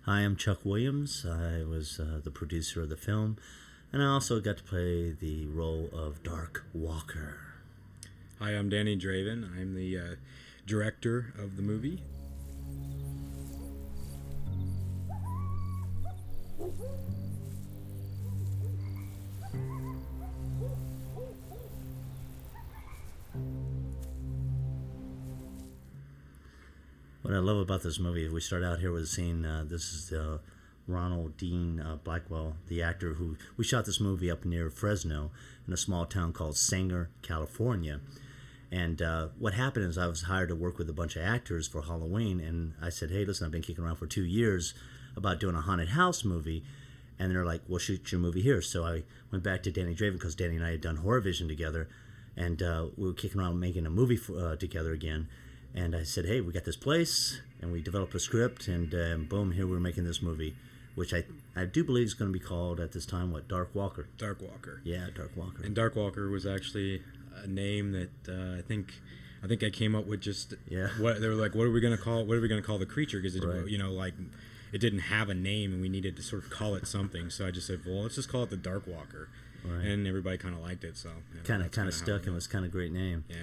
Hi, I'm Chuck Williams. I was the producer of the film, and I also got to play the role of Darkwalker. Hi, I'm Danny Draven. I'm the director of the movie. What I love about this movie, we start out here with a scene. This is Ronald Dean Blackwell, the actor who we shot this movie up near Fresno in a small town called Sanger, California. And what happened is I was hired to work with a bunch of actors for Halloween, and I said, hey, listen, I've been kicking around for 2 years about doing a haunted house movie. And they're like, well, shoot your movie here. So I went back to Danny Draven because Danny and I had done Horror Vision together, and we were kicking around making a movie together again. And I said, hey, we got this place, and we developed a script, and boom, here we're making this movie, which I do believe is going to be called at this time, what, Darkwalker? Darkwalker. Yeah, Darkwalker. And Darkwalker was actually a name that I think I came up with. Just what they were like, what are we going to call the creature? Because it didn't have a name, and we needed to sort of call it something. So I just said, well, let's just call it the Darkwalker. Right. And everybody kind of liked it, so kind of stuck, and it was kind of a great name. Yeah.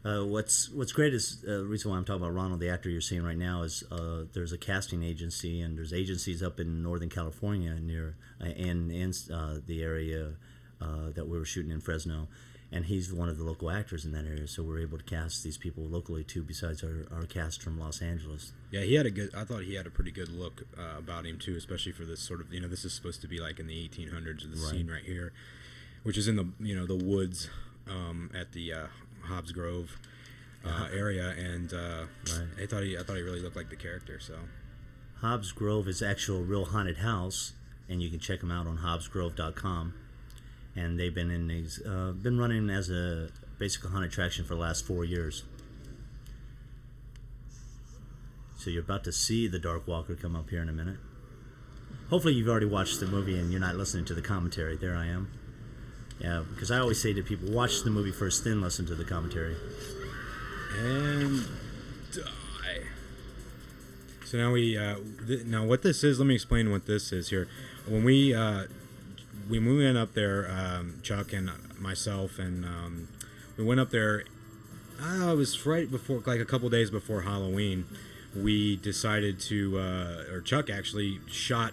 What's great is the reason why I'm talking about Ronald, the actor you're seeing right now, is there's a casting agency, and there's agencies up in Northern California near in the area that we were shooting in Fresno, and he's one of the local actors in that area, so we're able to cast these people locally too, besides our cast from Los Angeles. Yeah, I thought he had a pretty good look about him too, especially for this sort of, this is supposed to be like in the 1800s, the scene right here, which is in the the woods at the Hobbs Grove area, and I thought he really looked like the character. So Hobbs Grove is actual real haunted house, and you can check them out on hobbsgrove.com. And they've been in these been running as a basic haunted attraction for the last 4 years. So you're about to see the Darkwalker come up here in a minute. Hopefully you've already watched the movie and you're not listening to the commentary. There I am. Yeah, because I always say to people, watch the movie first, then listen to the commentary. And die. So now now what this is, let me explain what this is here. When we went up there, Chuck and myself, and we went up there, it was right before, like a couple days before Halloween. We decided to, or Chuck actually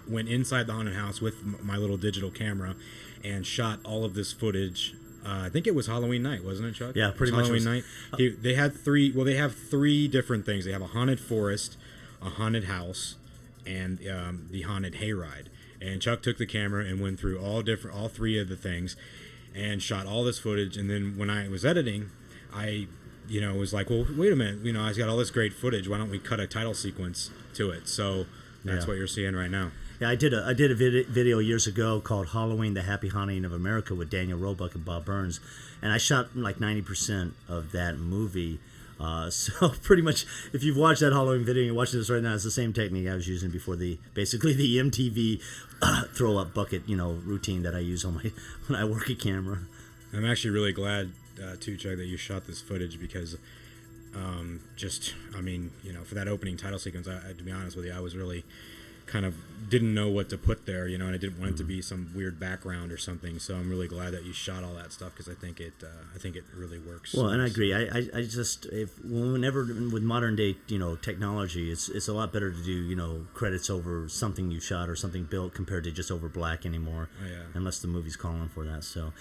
went inside the haunted house with my little digital camera and shot all of this footage. I think it was Halloween night, wasn't it, Chuck? Yeah, pretty much. Halloween night. They have three different things. They have a haunted forest, a haunted house, and the haunted hayride. And Chuck took the camera and went through all three of the things and shot all this footage. And then when I was editing, I was like, well, wait a minute, I've got all this great footage. Why don't we cut a title sequence to it? So that's what you're seeing right now. Yeah, I did a video years ago called Halloween, the Happy Haunting of America with Daniel Roebuck and Bob Burns. And I shot like 90% of that movie. So pretty much, if you've watched that Halloween video and you're watching this right now, it's the same technique I was using before basically the MTV throw up bucket, routine that I use when I work a camera. I'm actually really glad too, Chuck, that you shot this footage because for that opening title sequence, to be honest with you, I was really kind of didn't know what to put there, and I didn't want it to be some weird background or something. So I'm really glad that you shot all that stuff because I think it really works. Well, and I agree. I just whenever with modern day technology, it's a lot better to do credits over something you shot or something built compared to just over black anymore. Oh, yeah. Unless the movie's calling for that. So.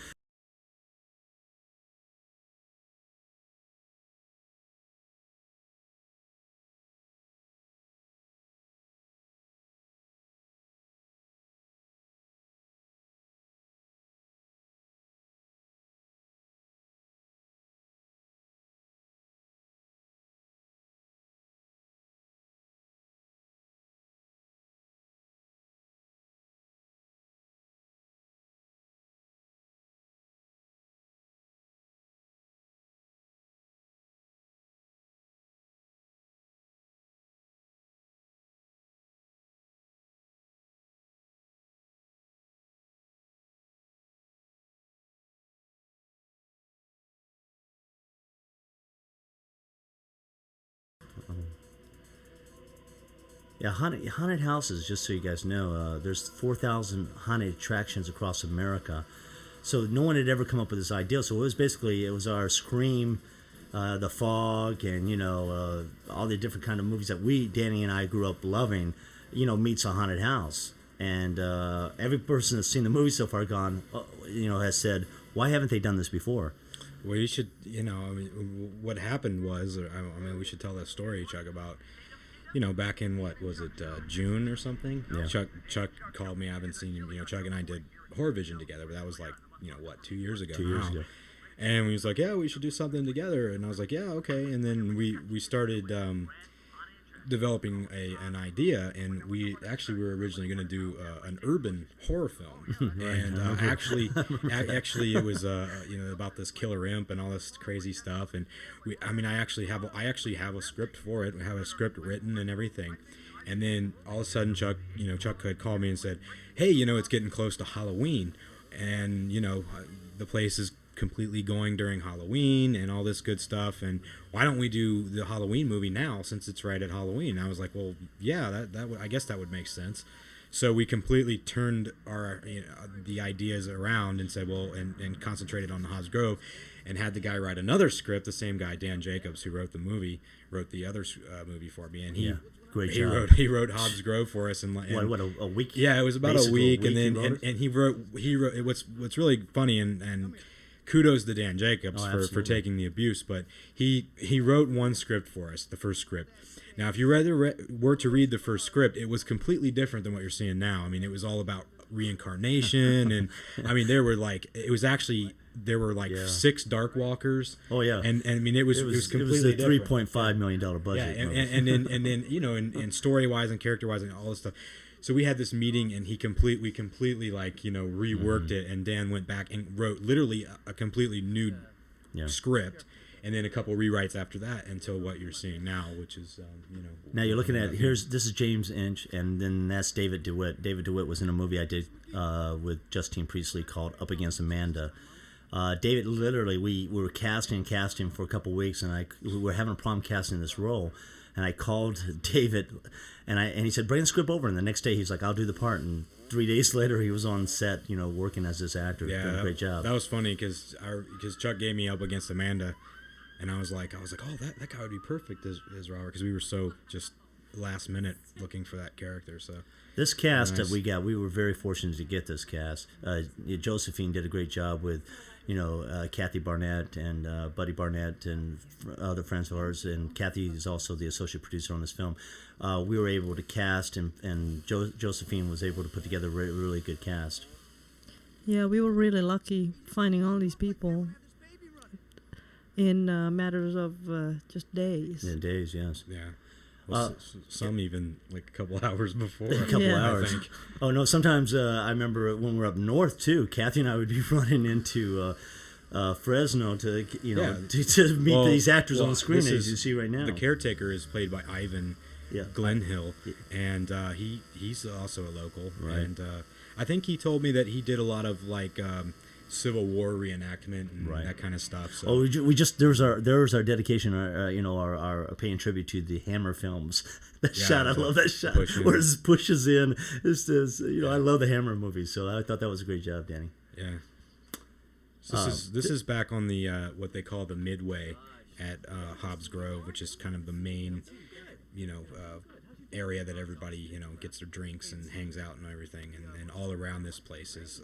Yeah, haunted houses, just so you guys know, there's 4,000 haunted attractions across America. So no one had ever come up with this idea. So it was our Scream, The Fog, and, all the different kind of movies that Danny and I grew up loving, meets a haunted house. And every person that's seen the movie so far has said, why haven't they done this before? Well, you should, what happened was, we should tell that story, Chuck, about, back in, what was it, June or something? Yeah. Chuck called me. I haven't seen him. Chuck and I did Horror Vision together, but that was like, 2 years ago. 2 years ago. And he was like, yeah, we should do something together. And I was like, yeah, okay. And then we started developing an idea, and we were originally going to do an urban horror film. And actually it was about this killer imp and all this crazy stuff. And I actually have a script for it. We have a script written and everything. And then all of a sudden Chuck had called me and said, hey, it's getting close to Halloween, and the place is completely going during Halloween and all this good stuff, and why don't we do the Halloween movie now since it's right at Halloween? And I was like, well, yeah, I guess that would make sense. So we completely turned our the ideas around and said, well, and concentrated on the Hobbs Grove, and had the guy write another script, the same guy, Dan Jacobs, who wrote the other movie for me, and great job. He wrote Hobbs Grove for us in a week? Yeah, it was about a week, and then he wrote what's really funny, and kudos to Dan Jacobs for taking the abuse, but he wrote one script for us, the first script. Now, if you were to read the first script, it was completely different than what you're seeing now. I mean, it was all about reincarnation, and there were like 6 Darkwalkers. Oh yeah, and it was completely a $3.5 million budget. Yeah, and then and story wise and character wise and all this stuff. So we had this meeting, and we completely reworked it, and Dan went back and wrote literally a completely new script, and then a couple rewrites after that until what you're seeing now, which is Now you're looking at this is James Inch, and then that's David DeWitt. David DeWitt was in a movie I did with Justine Priestley called Up Against Amanda. David, literally, we were casting for a couple weeks, and we were having a problem casting this role. And I called David, and he said, bring the script over. And the next day, he's like, I'll do the part. And 3 days later, he was on set, working as this actor. Yeah, doing a great job. That was funny because Chuck gave me Up Against Amanda, and I was like, oh, that guy would be perfect as Robert, because we were so just last minute looking for that character. So this cast that we got, we were very fortunate to get this cast. Josephine did a great job with, Kathy Barnett and Buddy Barnett and other friends of ours, and Kathy is also the associate producer on this film. We were able to cast, and Josephine was able to put together a really good cast. Yeah, we were really lucky finding all these people in matters of just days. Yeah, days, yes. Yeah. Well, some even like a couple hours before. A couple hours. I think. Oh no! Sometimes I remember when we were up north too. Kathy and I would be running into Fresno to meet these actors on the screen as you see right now. The caretaker is played by Ivan Glenhill, and he's also a local. Right. And I think he told me that he did a lot of Civil War reenactment and that kind of stuff. So. Oh, we just there's our dedication, our paying tribute to the Hammer films. That shot, I love that shot. Where it pushes in. I love the Hammer movies, so I thought that was a great job, Danny. Yeah. So this is back on the what they call the Midway at Hobbs Grove, which is kind of the main, area that everybody gets their drinks and hangs out and everything, and all around this place is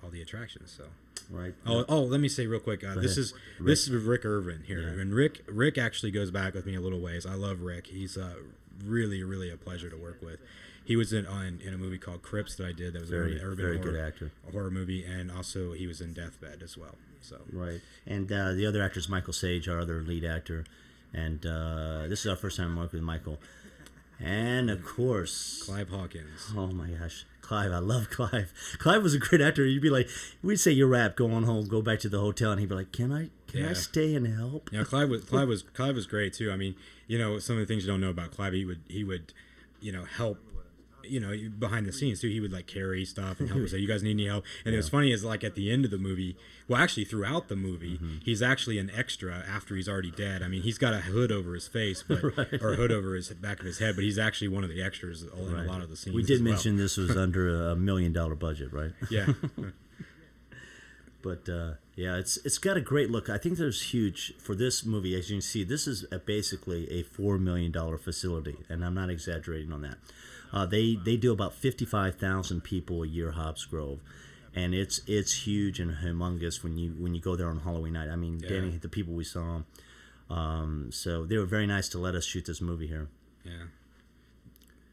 all the attractions. So right. Oh, let me say real quick. This is Rick Irvin here, and Rick actually goes back with me a little ways. I love Rick. He's really a pleasure to work with. He was in a movie called Crips that I did. That was very good actor, a horror movie, and also he was in Deathbed as well. So right, and the other actor is Michael Sage, our other lead actor, and this is our first time working with Michael. And, of course... Clive Hawkins. Oh, my gosh. Clive. I love Clive. Clive was a great actor. You'd be like... We'd say, you're wrapped. Go on home. Go back to the hotel. And he'd be like, can I stay and help? Yeah, Clive was great, too. I mean, some of the things you don't know about Clive, he would help behind the scenes too. He would like carry stuff and help us say, "You guys need any help?" And it was funny is like at the end of the movie, well, actually throughout the movie, he's actually an extra after he's already dead. I mean, he's got a hood over his face, but or a hood over his back of his head, but he's actually one of the extras in a lot of the scenes. We did as well. mention this was under $1 million budget, right? Yeah. But yeah, it's got a great look. I think there's huge for this movie. As you can see, this is basically a $4 million facility, and I'm not exaggerating on that. They do about 55,000 people a year, Hobbs Grove, and it's huge and humongous when you go there on Halloween night. I mean, Danny, the people we saw, so they were very nice to let us shoot this movie here. Yeah.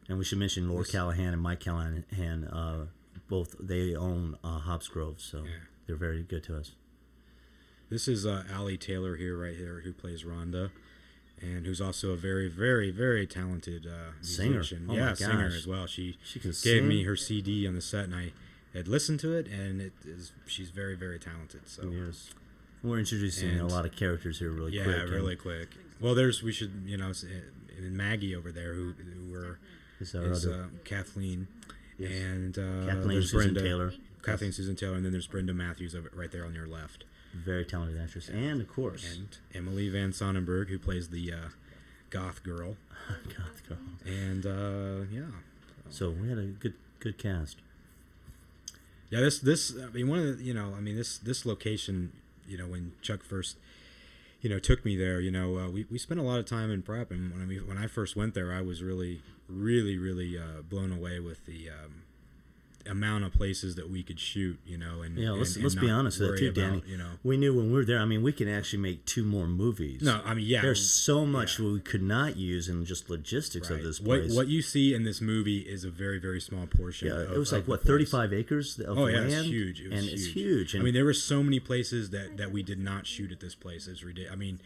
And we should mention Lord Callahan and Mike Callahan. Both they own Hobbs Grove, so. Yeah. They're very good to us. This is Allie Taylor right here, who plays Rhonda, and who's also a very, very, very talented musician. Singer. Singer as well. She can gave sing. me her CD on the set, and I had listened to it, and she's very, very talented. So yes, we're introducing a lot of characters here really quick. Yeah, really quick. Well, we should and Maggie over there who is Kathleen, yes. And Kathleen Susan Brenda Taylor. Kathleen Susan Taylor, and then there's Brenda Matthews right there on your left. Very talented actress, and of course, and Emily Van Sonnenberg, who plays the goth girl. Goth girl. And So we had a good cast. Yeah, this I mean one of the this location, when Chuck first took me there, we spent a lot of time in prep, and when I first went there, I was really blown away with the amount of places that we could shoot, let's be honest with that too, Danny. We knew when we were there. I mean, we can actually make 2 more movies. No, I mean, yeah, there's so much we could not use in just logistics of this place. What you see in this movie is a very, very small portion. Yeah, it was like 35 acres of land. It's huge. It's huge. And I mean, there were so many places that we did not shoot at this place. It's ridiculous.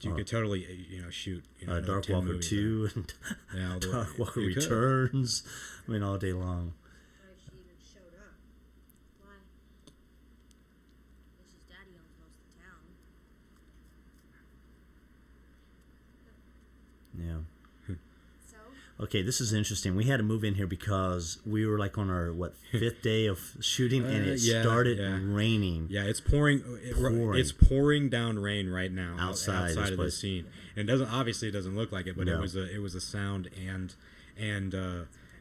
You could totally shoot Darkwalker 2 and Darkwalker Returns. I mean, all day long. She even showed up. Why? This is Daddy owns most of town. Yeah. So? Okay, this is interesting. We had to move in here because we were like on our 5th day of shooting, and it started raining. Yeah, it's pouring. It's pouring down rain right now outside of the scene. And it doesn't look like it, but it was a sound, and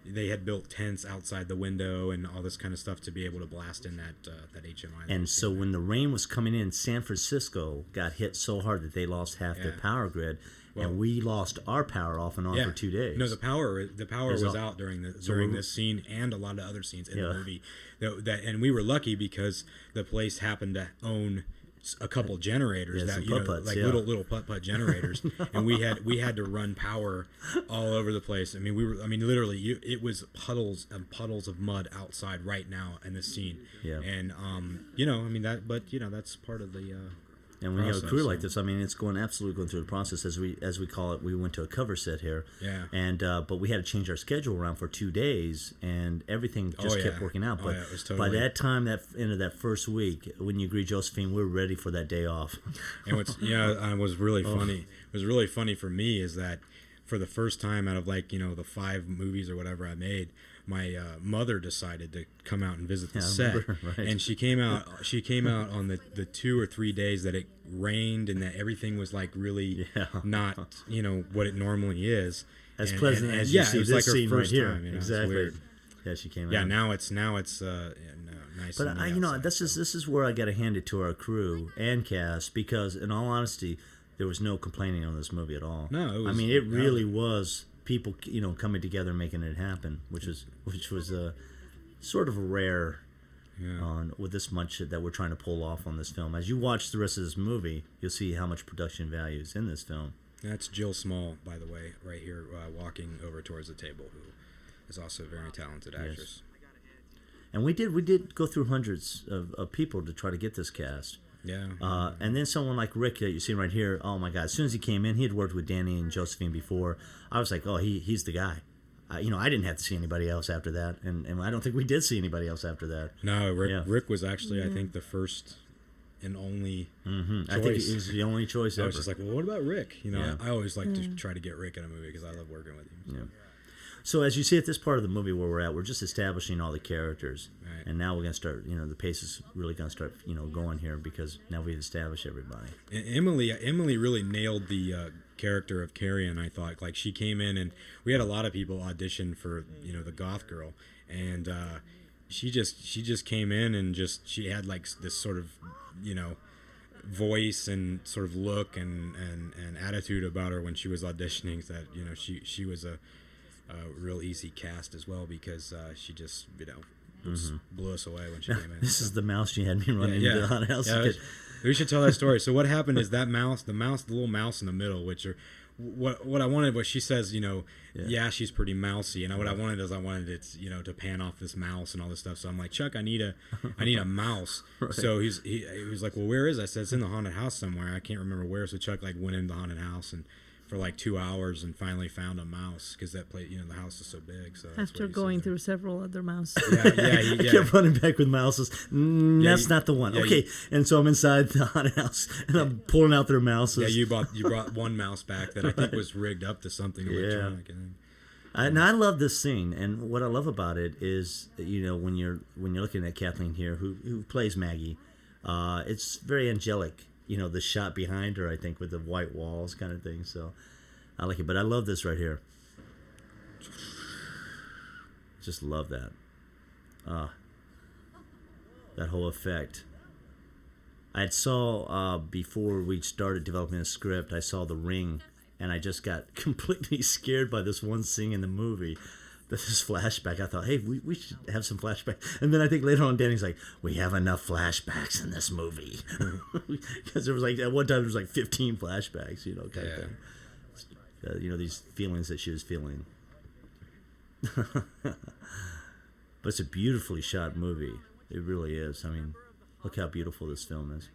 they had built tents outside the window and all this kind of stuff to be able to blast in that HMI. And so when the rain was coming in, San Francisco got hit so hard that they lost half their power grid. And we lost our power off and on for 2 days. No, the power was out during this scene and a lot of other scenes in the movie. And we were lucky because the place happened to own a couple generators little putt-putt generators, and we had to run power all over the place. Literally it was puddles and puddles of mud outside right now in this scene. Yeah. And that's part of the And when you have a crew like this, I mean, it's absolutely going through the process as we call it. We went to a cover set here, and but we had to change our schedule around for 2 days, and everything just kept working out. But it was totally... by that time, that end of that first week, when you agree, Josephine, we're ready for that day off. And it was really funny. It was really funny for me is that for the first time out of the 5 movies or whatever I made, my mother decided to come out and visit the set, and she came out on the 2 or 3 days that it rained and that everything was like really not what it normally is. As pleasant as you see it was this like scene her first right here. time, Exactly. Yeah, she came out. Yeah, now it's nice. But this is where I got to hand it to our crew and cast, because in all honesty, there was no complaining on this movie at all. No, it really was people coming together and making it happen, which was a sort of rare with this much that we're trying to pull off on this film. As you watch the rest of this movie, you'll see how much production value is in this film. That's Jill Small, by the way, right here, walking over towards the table, who is also a very talented actress. Yes. And we did go through hundreds of people to try to get this cast. Yeah. And then someone like Rick that you see right here, oh my God, as soon as he came in, he had worked with Danny and Josephine before. I was like, oh, he's the guy. I didn't have to see anybody else after that, and I don't think we did see anybody else after that. No, Rick was actually, I think, the first and only choice. I think he was the only choice ever. I was just like, well, what about Rick? I always like to try to get Rick in a movie because I love working with him. So. Yeah. So as you see at this part of the movie where we're at, we're just establishing all the characters, Right. and now we're gonna start. The pace is really gonna start, going here because now we've established everybody. And Emily really nailed the character of Carrion. I thought, like, she came in and we had a lot of people audition for the goth girl, and she just came in and she had like this sort of voice and sort of look and attitude about her when she was auditioning that she was a real easy cast as well, because she just blew us away when she came in. This is the mouse she had me running into the haunted house. Yeah, we should tell that story. So what happened is that mouse, the little mouse in the middle, which are what I wanted was, she says, she's pretty mousy, and what I wanted it, to pan off this mouse and all this stuff. So I'm like, Chuck, I need a mouse. Right. So he was like, well, where is it? I said, it's in the haunted house somewhere. I can't remember where. So Chuck went in the haunted house and for like 2 hours and finally found a mouse, because that place, the house is so big. So after going through several other mouses. I kept running back with mouses. That's not the one. Okay, and so I'm inside the haunted house and I'm pulling out their mouses. Yeah, you brought one mouse back that I think was rigged up to something electronic. And I love this scene, and what I love about it is, when you're looking at Kathleen here, who plays Maggie, it's very angelic. The shot behind her, I think, with the white walls kind of thing. So I like it. But I love this right here. Just love that. That whole effect. I saw, before we started developing the script, I saw The Ring, and I just got completely scared by this one scene in the movie. This flashback, I thought, hey, we should have some flashbacks. And then I think later on, Danny's like, we have enough flashbacks in this movie. Because there was at one time, there was 15 flashbacks, kind of thing. These feelings that she was feeling. But it's a beautifully shot movie. It really is. I mean, look how beautiful this film is.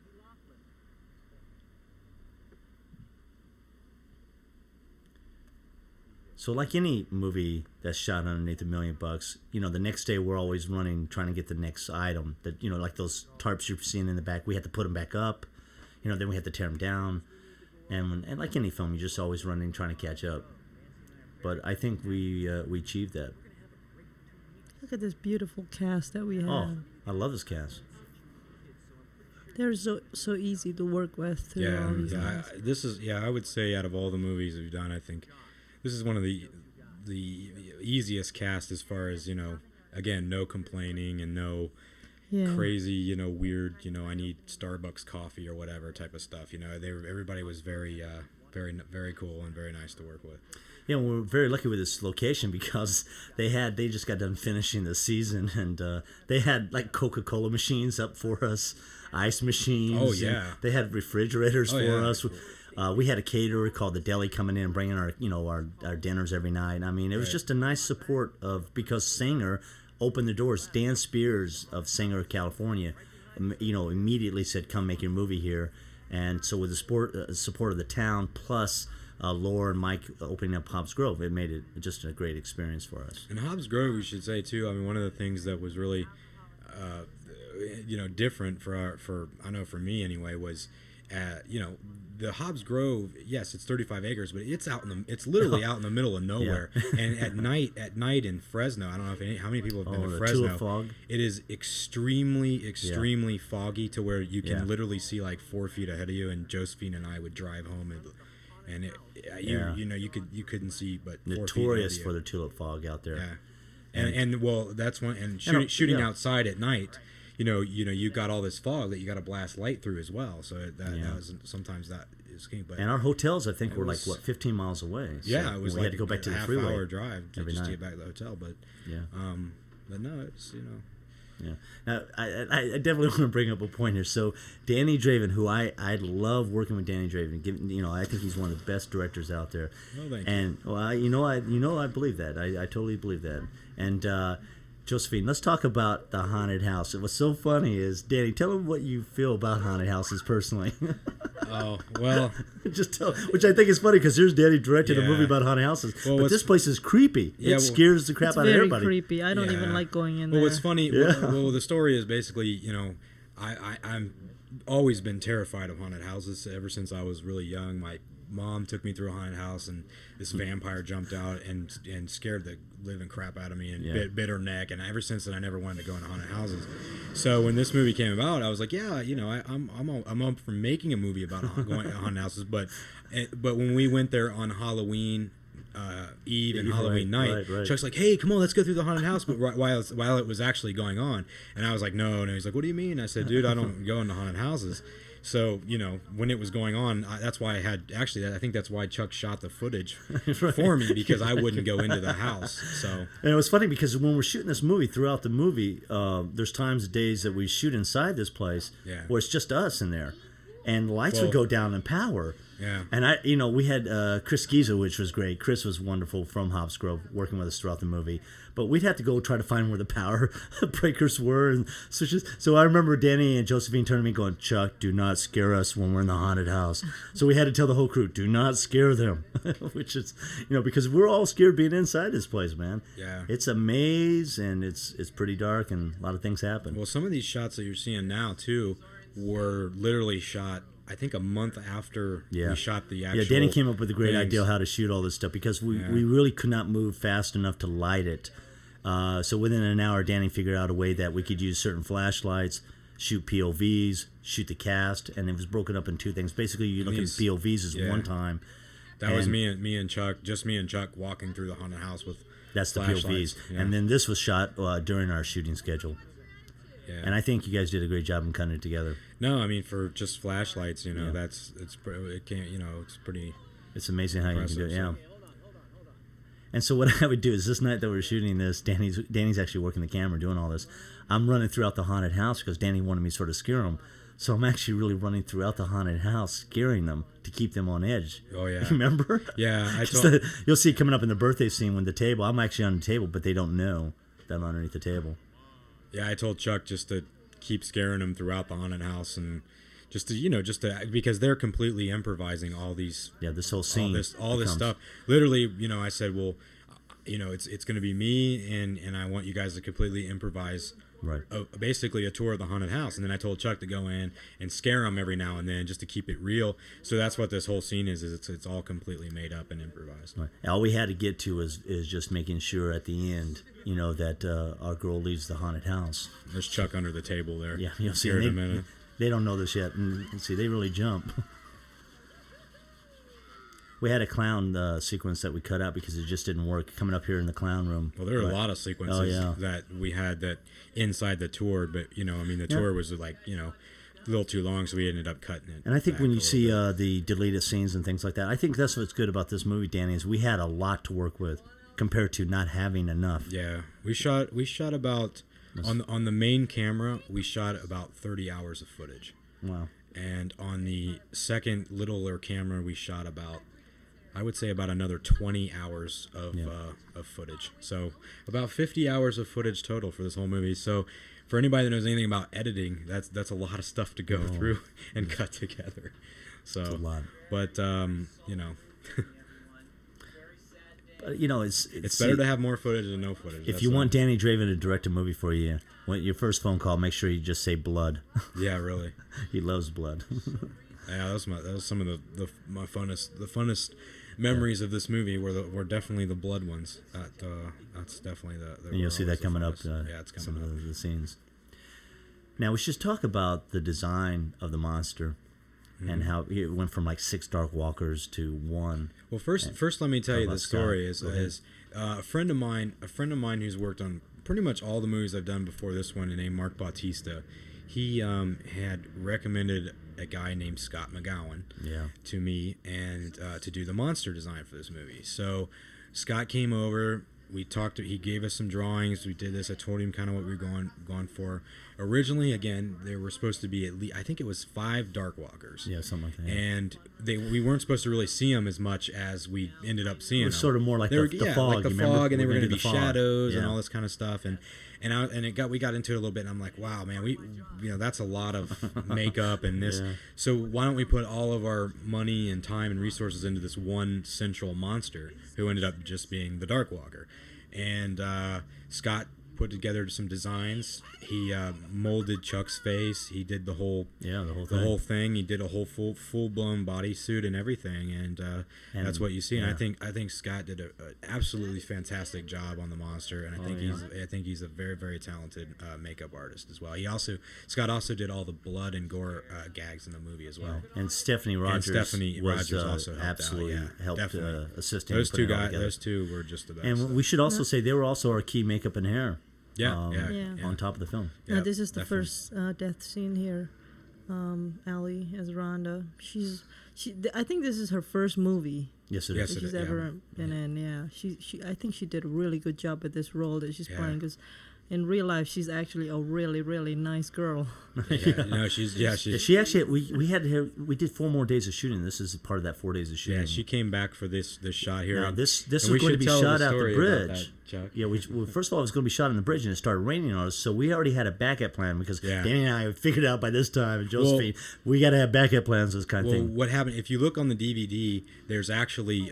So like any movie that's shot underneath $1 million, the next day we're always running, trying to get the next item. That like those tarps you're seeing in the back, we had to put them back up. Then we had to tear them down. And like any film, you're just always running, trying to catch up. But I think we achieved that. Look at this beautiful cast that we have. Oh, I love this cast. They're so easy to work with. I would say out of all the movies we've done, I think this is one of the easiest cast as far as, again, no complaining and no crazy, weird, I need Starbucks coffee or whatever type of stuff. Everybody was very, very cool and very nice to work with. Yeah, we're very lucky with this location because they just got done finishing the season, and they had Coca-Cola machines up for us, ice machines. Oh yeah, they had refrigerators for us. We had a caterer called the Deli coming in and bringing our dinners every night. I mean, it was just a nice support because Sanger opened the doors. Dan Spears of Sanger, California, immediately said, "Come make your movie here." And so with the support of the town, plus Laura and Mike opening up Hobbs Grove, it made it just a great experience for us. And Hobbs Grove, we should say too. I mean, one of the things that was really, different for me anyway was, the Hobbs Grove, yes, it's 35 acres, but it's literally out in the middle of nowhere. Yeah. And at night in Fresno, I don't know how many people have been to Fresno. Tulip fog. It is extremely foggy to where you can literally see 4 feet ahead of you. And Josephine and I would drive home, and you couldn't see but 4 feet notorious for the tulip fog out there. Yeah, and well, that's one. And shooting outside at night. You got all this fog that you got to blast light through as well. So that was sometimes that is key. But and our hotels, I think, were 15 miles away. So it was we had to go back to the freeway. Half-hour drive every just night to get back to the hotel. But but no, it's Yeah. Now, I definitely want to bring up a point here. So, Danny Draven, who I love working with Danny Draven. I think he's one of the best directors out there. Oh, thank you. And I believe that. I totally believe that. And Josephine, let's talk about the haunted house. What's so funny is, Danny, tell them what you feel about haunted houses personally. Oh, well. Just tell, which I think is funny because here's Danny directed a movie about haunted houses. Well, but this place is creepy. It scares the crap out of everybody. It's very creepy. I don't even like going in there. Well, what's funny, well, the story is basically, I'm always been terrified of haunted houses ever since I was really young. mom took me through a haunted house, and this vampire jumped out and scared the living crap out of me and bit her neck. And ever since then, I never wanted to go into haunted houses. So when this movie came about, I was like, yeah, I'm up for making a movie about going to haunted houses. But when we went there on Halloween Eve and Halloween night, Chuck's like, hey, come on, let's go through the haunted house. But while it was actually going on, and I was like, no. He's like, what do you mean? I said, dude, I don't go into haunted houses. So, when it was going on, that's why I think that's why Chuck shot the footage for me, because I wouldn't go into the house. So, and it was funny because when we're shooting this movie, throughout the movie, there's times, days that we shoot inside this place where it's just us in there, and the lights would go down in power. Yeah. And we had Chris Giza, which was great. Chris was wonderful from Hobbs Grove, working with us throughout the movie. But we'd have to go try to find where the power breakers were and switches. So I remember Danny and Josephine turning to me going, Chuck, do not scare us when we're in the haunted house. So we had to tell the whole crew, do not scare them. Which is, because we're all scared being inside this place, man. Yeah. It's a maze, and it's pretty dark, and a lot of things happen. Well, some of these shots that you're seeing now, too, were literally shot, I think, a month after we shot the actual. Yeah, Danny came up with a great idea how to shoot all this stuff, because we really could not move fast enough to light it. So within an hour, Danny figured out a way that we could use certain flashlights, shoot POVs, shoot the cast, and it was broken up in two things. Basically, you look at POVs as one time. That was me and Chuck, just me and Chuck walking through the haunted house with that's the POVs. Yeah. And then this was shot during our shooting schedule. Yeah. And I think you guys did a great job in cutting it together. No, I mean, for just flashlights, it's pretty. It's amazing how you can do it. Yeah. And so what I would do is, this night that we're shooting this, Danny's actually working the camera, doing all this. I'm running throughout the haunted house because Danny wanted me to sort of scare them. So I'm actually really running throughout the haunted house, scaring them to keep them on edge. Oh yeah. Remember? Yeah, you'll see it coming up in the birthday scene when the table. I'm actually on the table, but they don't know that I'm underneath the table. Yeah, I told Chuck just to keep scaring them throughout the haunted house, and just to because they're completely improvising all these. Yeah, this whole scene, all this stuff. Literally, I said, well, it's going to be me, and I want you guys to completely improvise. Right. Basically a tour of the haunted house, and then I told Chuck to go in and scare them every now and then just to keep it real. So that's what this whole scene is it's all completely made up and improvised. Right. All we had to get to is just making sure at the end, that our girl leaves the haunted house. There's Chuck under the table there. Yeah, you'll see. In a minute. They don't know this yet, and see, they really jump. We had a clown sequence that we cut out because it just didn't work coming up here in the clown room. Well, there are a lot of sequences that we had that inside the tour, but the tour was like a little too long, so we ended up cutting it. And I think when you see the deleted scenes and things like that, I think that's what's good about this movie, Danny, is we had a lot to work with compared to not having enough. Yeah, we shot about on the main camera, we shot about 30 hours of footage. Wow. And on the second littler camera, we shot about, I would say, about another 20 hours of footage. So about 50 hours of footage total for this whole movie. So for anybody that knows anything about editing, that's a lot of stuff to go through and cut together. So that's a lot. But it's better to have more footage than no footage. If you want Danny Draven to direct a movie for you, when your first phone call, make sure you just say blood. Yeah, really. He loves blood. Yeah, that was some of my funnest memories of this movie were definitely the blood ones. That's definitely the and you'll see that coming up. Yeah, it's coming up. Some of the scenes. Now we should talk about the design of the monster. Mm-hmm. And how it went from like 6 Darkwalkers to 1. Well, first let me tell you the story. Is a friend of mine who's worked on pretty much all the movies I've done before this one, named Mark Bautista. He had recommended a guy named Scott McGowan to me and to do the monster design for this movie. So Scott came over. We talked. He gave us some drawings. We did this. I told him kind of what we were going for. Originally, again, there were supposed to be I think it was 5 Darkwalkers. Yeah, something like that. And we weren't supposed to really see them as much as we ended up seeing. It was sort of more like the fog. Like the fog, and they were going to be shadows and all this kind of stuff. And we got into it a little bit, and I'm like, wow, man, that's a lot of makeup and this. Yeah. So why don't we put all of our money and time and resources into this one central monster who ended up just being the Darkwalker? And Scott put together some designs. He molded Chuck's face. He did the whole the whole thing. He did a whole full blown bodysuit and everything, and that's what you see. And I think Scott did an absolutely fantastic job on the monster, and I think he's a very, very talented makeup artist as well. Scott also did all the blood and gore gags in the movie as well. And Stephanie Rogers also helped absolutely out. helped Definitely. assist him. Those two were just the best. And we should also say they were also our key makeup and hair. On top of the film. Now, this is the first death scene here. Allie as Rhonda. I think this is her first movie. Yes, it Yes, is. it She's is, ever been in. Yeah, I think she did a really good job at this role that she's playing. Because in real life, she's actually a really, really nice girl. She actually we did 4 more days of shooting. This is part of that 4 days of shooting. Yeah, she came back for this shot here. Now, this was going to be shot out the bridge. Chuck. Yeah, first of all, it was going to be shot on the bridge, and it started raining on us. So we already had a backup plan because Danny and I had figured out by this time, and Josephine, we got to have backup plans. This kind of thing. What happened? If you look on the DVD, there's actually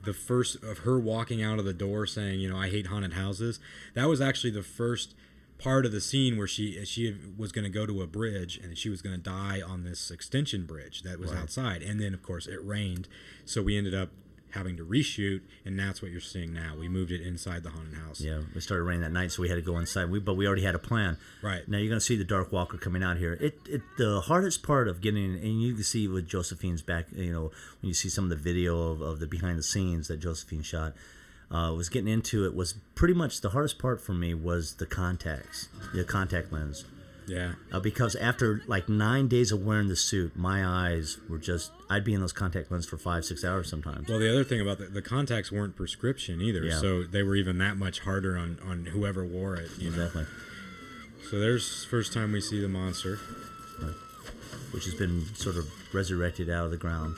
the first of her walking out of the door saying, "I hate haunted houses." That was actually the first part of the scene where she was going to go to a bridge and she was going to die on this extension bridge that was outside, and then of course it rained, so we ended up having to reshoot, and that's what you're seeing now. We moved it inside the haunted house. Yeah, it started raining that night, so we had to go inside. But we already had a plan. Right. Now you're going to see the Darkwalker coming out here. The hardest part of getting, and you can see with Josephine's back, when you see some of the video of the behind the scenes that Josephine shot, was getting into it was pretty much the hardest part for me was the contact lens. Yeah. Because after like 9 days of wearing the suit, my eyes were I'd be in those contact lenses for 5-6 hours sometimes. Well, the other thing about the contacts weren't prescription either, so they were even that much harder on whoever wore it. Exactly. So there's the first time we see the monster. Which has been sort of resurrected out of the ground.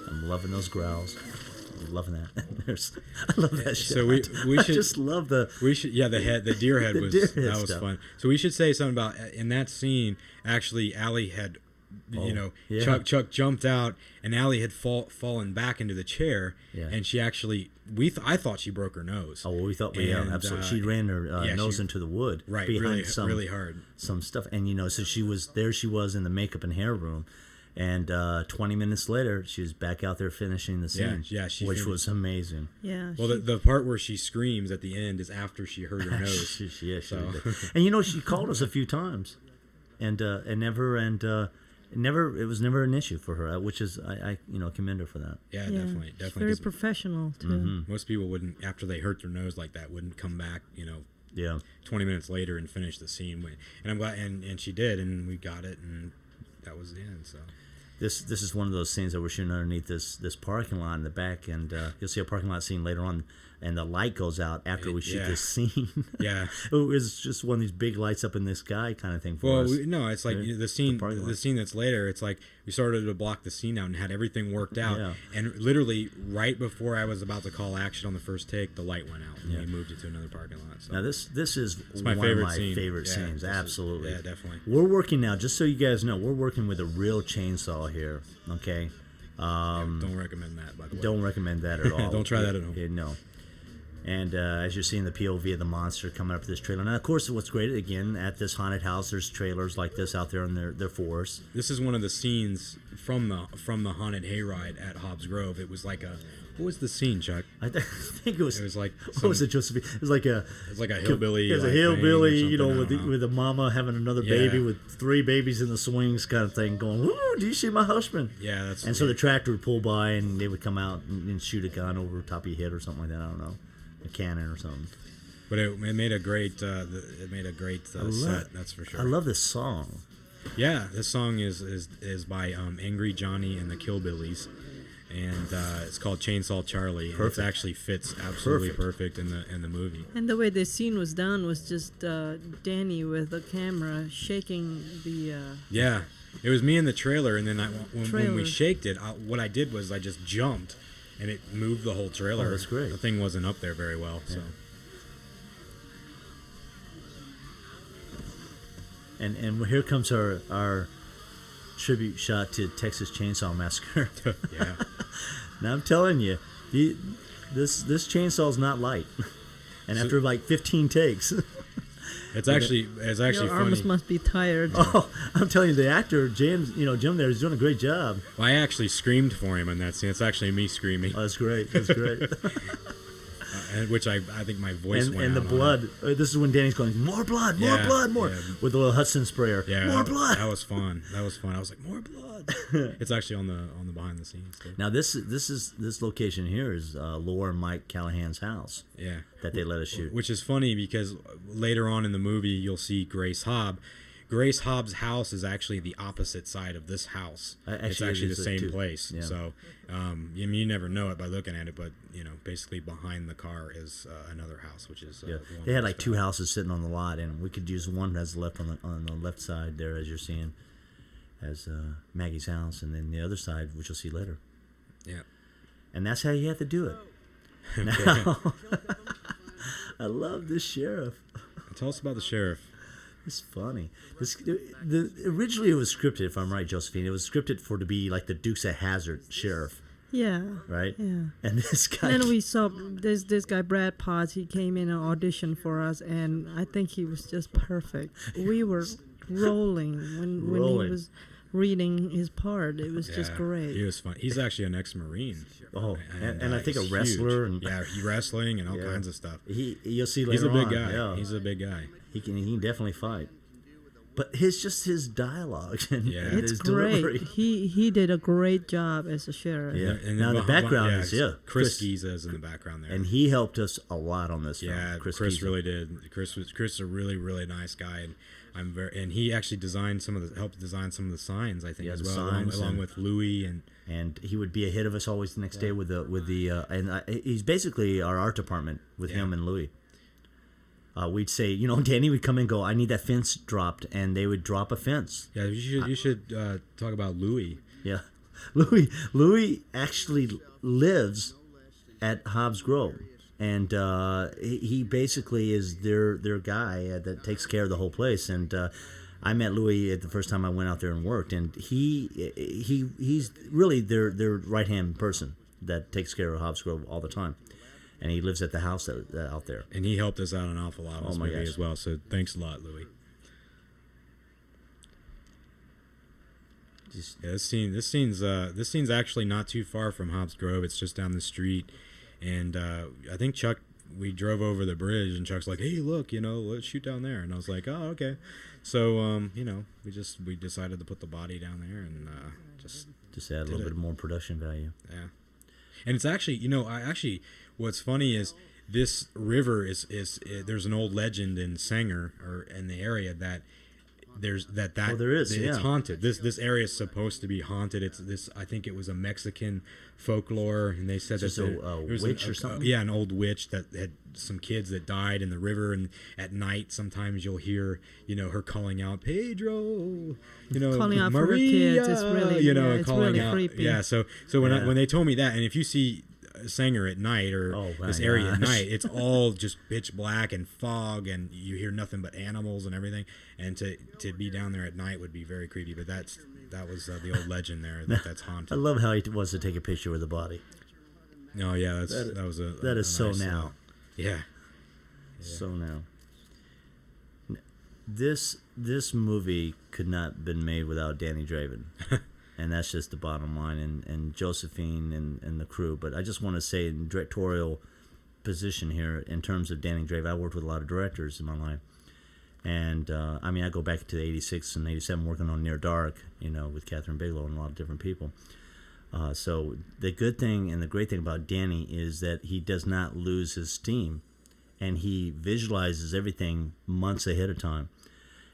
I'm loving those growls. I'm loving that. I love that shit. So we I should just love the the deer head the was deer head that was stuff. fun. So we should say something about in that scene. Actually, Allie had, Chuck jumped out, and Allie had fallen back into the chair, and she actually I thought she broke her nose. Oh, well, we thought absolutely. She ran her nose into the wood, behind really hard some stuff, and so she was in the makeup and hair room. And 20 minutes later, she was back out there finishing the scene, which was amazing. Yeah. Well, the part where she screams at the end is after she hurt her nose. She and she called us a few times, and never it was never an issue for her, which is I commend her for that. Yeah, definitely. She's very professional too. Mm-hmm. Most people wouldn't, after they hurt their nose like that, wouldn't come back 20 minutes later and finish the scene. And I'm glad, and she did, and we got it, and that was the end. So this is one of those scenes that we're shooting underneath this parking lot in the back, and you'll see a parking lot scene later on, and the light goes out after we shoot this scene. Yeah, it was just one of these big lights up in the sky kind of thing for us. No, it's like the scene that's later. It's like we started to block the scene out and had everything worked out, and literally right before I was about to call action on the first take, the light went out, and we moved it to another parking lot. So. Now this is my one favorite of my scene. favorite scenes. Absolutely, yeah, definitely. We're working now, just so you guys know, we're working with a real chainsaw here. Okay. Don't recommend that, by the way. Don't recommend that at all. Don't try that at home. No. And as you're seeing the POV of the monster coming up to this trailer. Now, of course, what's great, again, at this haunted house, there's trailers like this out there in their forest. This is one of the scenes from the haunted hayride at Hobbs Grove. It was like what was the scene, Chuck? I think it was like what was it, Josephine? It was like a hillbilly. It was a hillbilly, with a mama having another baby with 3 babies in the swings kind of thing, going, "Ooh, do you see my husband?" Yeah, that's. And so the tractor would pull by, and they would come out and shoot a gun over the top of your head or something like that. I don't know. A cannon or something. But it made a great set, that's for sure. I love this song. Yeah, this song is by Angry Johnny and the Killbillies, and it's called Chainsaw Charlie. And it actually fits absolutely perfect in the movie. And the way the scene was done was just Danny with the camera shaking the. Yeah, it was me in the trailer, and then when we shaked it, what I did was I just jumped. And it moved the whole trailer. Oh, that's great. The thing wasn't up there very well. Yeah. So. And here comes our tribute shot to Texas Chainsaw Massacre. Yeah. Now I'm telling you, This chainsaw's not light, and after like 15 takes. It's actually Your funny. arms must be tired. Oh, I'm telling you, the actor Jim there is doing a great job. Well, I actually screamed for him in that scene. It's actually me screaming, Oh, that's great. That's great. which I think my voice went and the out on blood. it. This is when Danny's going, more blood, more Yeah, blood, more, yeah. with a little Hudson sprayer. Yeah, more blood. That was fun. I was like, more blood. It's actually on the behind the scenes too. Now this location here is Laura and Mike Callahan's house Yeah. that they let us shoot. Which is funny because later on in the movie you'll see Grace Hobb. Grace Hobb's house is actually the opposite side of this house. It's actually the same place. Yeah. So, you never know it by looking at it, but basically behind the car is another house, which is Yeah, the one they had we like just 2 houses sitting on the lot, and we could use one that's left on the left side there, as you're seeing, as Maggie's house, and then the other side, which you'll see later. Yeah. And that's how you have to do it. Now, I love this sheriff. Tell us about the sheriff. It's funny. Originally it was scripted, if I'm right, Josephine. It was scripted to be like the Dukes of Hazzard sheriff, Yeah. right? Yeah. And this guy. And then we saw this guy Brad Potts. He came in and auditioned for us, and I think he was just perfect. We were rolling when Rolling. he was reading his part. It was just Yeah, great. He was fun. He's actually an ex-Marine. Oh, and I think a he's wrestler huge. and he wrestling and all Yeah. kinds of stuff. you'll see later He's a big on, guy. Yeah. He's a big guy. He can definitely fight. But his dialogue and, Yeah. and It's his great. delivery. he did a great job as a sheriff. Yeah. And Now the background is Chris Chris, Giza's in the background there. and he helped us a lot on this film. Yeah, Chris Giza. really did. Chris is a really, really nice guy, and and he actually helped design some of the signs, I think, Yeah, as the well, signs along and- with Louis And he would be ahead of us always the next day with he's basically our art department with Yeah. him and Louis. We'd say, Danny would come and go, I need that fence dropped, and they would drop a fence. Yeah, you should talk about Louis. Yeah, Louis actually lives at Hobbs Grove, and he basically is their guy that takes care of the whole place. And I met Louis at the first time I went out there and worked, and he's really their right hand person that takes care of Hobbs Grove all the time, and he lives at the house out there. And he helped us out an awful lot on this my movie gosh. as well. So thanks a lot, Louis. Just, Yeah, this scene's actually not too far from Hobbs Grove. It's just down the street, and I think Chuck. We drove over the bridge, and Chuck's like, "Hey, look, let's shoot down there." And I was like, "Oh, okay." So, we decided to put the body down there, and just add a little bit more production value. yeah. And it's actually, what's funny is this river is there's an old legend in Sanger or in the area that there's that Oh, there is, it's yeah. haunted. This area is supposed to be haunted. It's this. I think it was a Mexican folklore, and they said Just that a there was witch or something? Yeah, an old witch that had some kids that died in the river, and at night sometimes you'll hear her calling out Pedro, Calling out Maria, for her kids. It's really it's calling really out. creepy. Yeah, so Yeah. when they told me that, and if you see Sanger at night or Oh, my this area at gosh. night, it's all just pitch black and fog, and you hear nothing but animals and everything. And to be down there at night would be very creepy. But that was the old legend there that's I haunted. love how he wants to take a picture with the body. No, yeah, that was a That is so nice, now. yeah. So now, this movie could not have been made without Danny Draven, and that's just the bottom line. And Josephine and the crew. But I just want to say, in directorial position here, in terms of Danny Draven, I worked with a lot of directors in my life, and I go back to '86 and '87 working on Near Dark, with Catherine Bigelow and a lot of different people. So the good thing and the great thing about Danny is that he does not lose his steam, and he visualizes everything months ahead of time,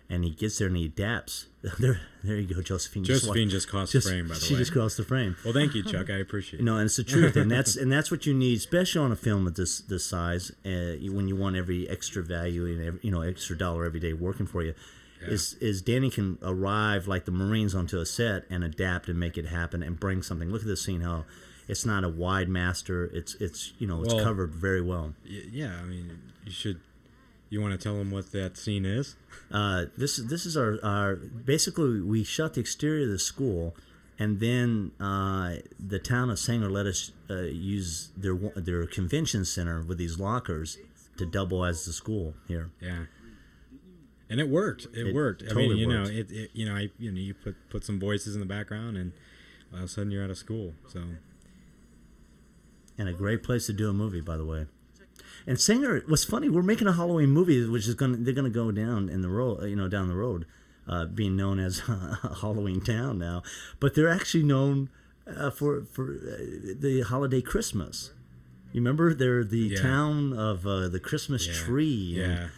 and he gets there and he adapts. There you go, Josephine. Josephine just crossed the frame, by the She way. just crossed the frame. Well, thank you, Chuck. I appreciate it. And it's the truth, and that's what you need, especially on a film of this size. When you want every extra value and extra dollar every day working for you, Yeah. is Danny can arrive like the Marines onto a set and adapt and make it happen and bring something. Look at this scene, how it's not a wide master. It's Well, covered very well. Yeah, you want to tell them what that scene is? This is our basically we shot the exterior of the school, And then the town of Sanger let us use their convention center with these lockers to double as the school here. Yeah. And it worked. It worked. Totally I mean, worked. you put some voices in the background, and all of a sudden you're out of school. So. And a great place to do a movie, by the way. And Sanger was funny. We're making a Halloween movie, which is they're gonna go down in the road, down the road, being known as Halloween Town now. But they're actually known for the holiday Christmas. You remember they're the town of the Christmas tree. Yeah.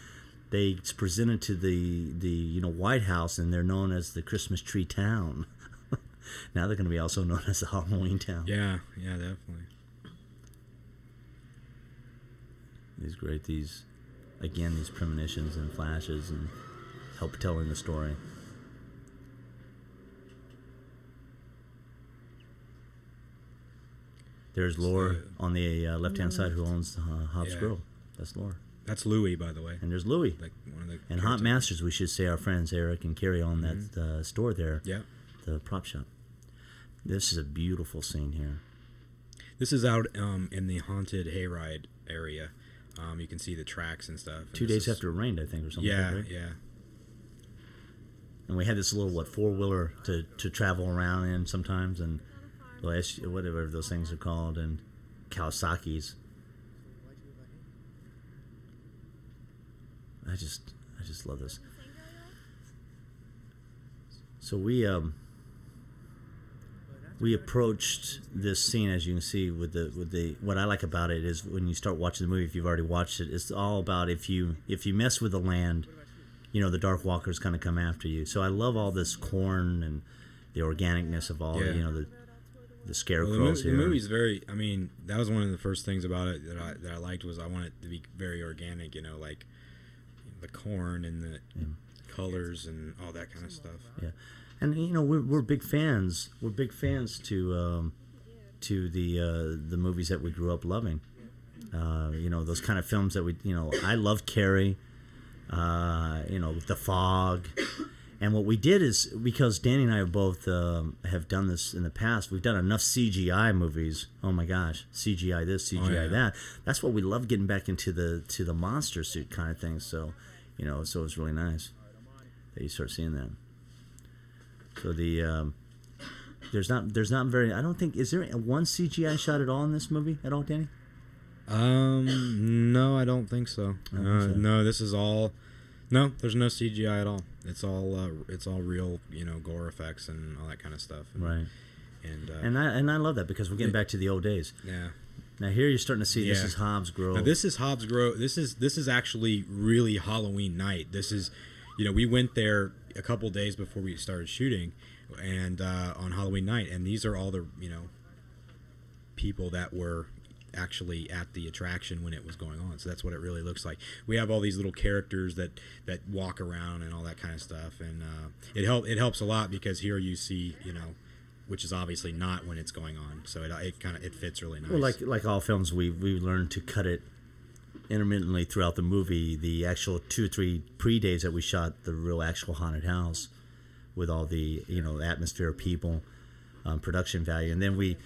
It's presented to the White House, and they're known as the Christmas Tree Town. Now they're going to be also known as the Halloween Town. Yeah, definitely. These premonitions and flashes and help telling the story. There's Laura on the left-hand side who owns Hobbs Grill. That's Laura. That's Louie, by the way. And there's Louie. Like one of the and Hot Masters, we should say, our friends Eric and Carrie own that store there. Yeah. The prop shop. This is a beautiful scene here. This is out in the haunted hayride area. You can see the tracks and stuff. And 2 days after it rained, I think, or something. Yeah, like that, right? yeah. And we had this little, four-wheeler to travel around in sometimes, and whatever those things are called, and Kawasaki's. I just love this. So we approached this scene, as you can see, with the what I like about it is when you start watching the movie, if you've already watched it, it's all about if you mess with the land, the Darkwalkers kind of come after you. So I love all this corn and the organicness of all the scarecrows here. The movie's very. I mean, that was one of the first things about it that I liked was I want it to be very organic. like the corn and the colors and all that kind of stuff. Yeah, and we're big fans. We're big fans to the movies that we grew up loving. Those kind of films that I loved Carrie. The Fog. And what we did is, because Danny and I both have done this in the past, we've done enough CGI movies. Oh my gosh, CGI this, CGI that. That's what we love, getting back into the monster suit kind of thing. So, so it's really nice that you start seeing that. So there's not very. I don't think, is there one CGI shot at all in this movie at all, Danny? No, I don't think so. No, this is all. No, there's no CGI at all. It's all real, gore effects and all that kind of stuff. Right. And I love that, because we're getting back to the old days. Yeah. Now here you're starting to see this is Hobbs Grove. Now this is Hobbs Grove. This is actually really Halloween night. This is, we went there a couple days before we started shooting, and on Halloween night, and these are all the people that were actually at the attraction when it was going on. So that's what it really looks like. We have all these little characters that walk around and all that kind of stuff, and it helps a lot, because here you see which is obviously not when it's going on. So it fits really nice. Well, like all films, we learned to cut it intermittently throughout the movie. The actual 2 or 3 pre-days that we shot the real actual haunted house with all the atmosphere of people, production value, and then we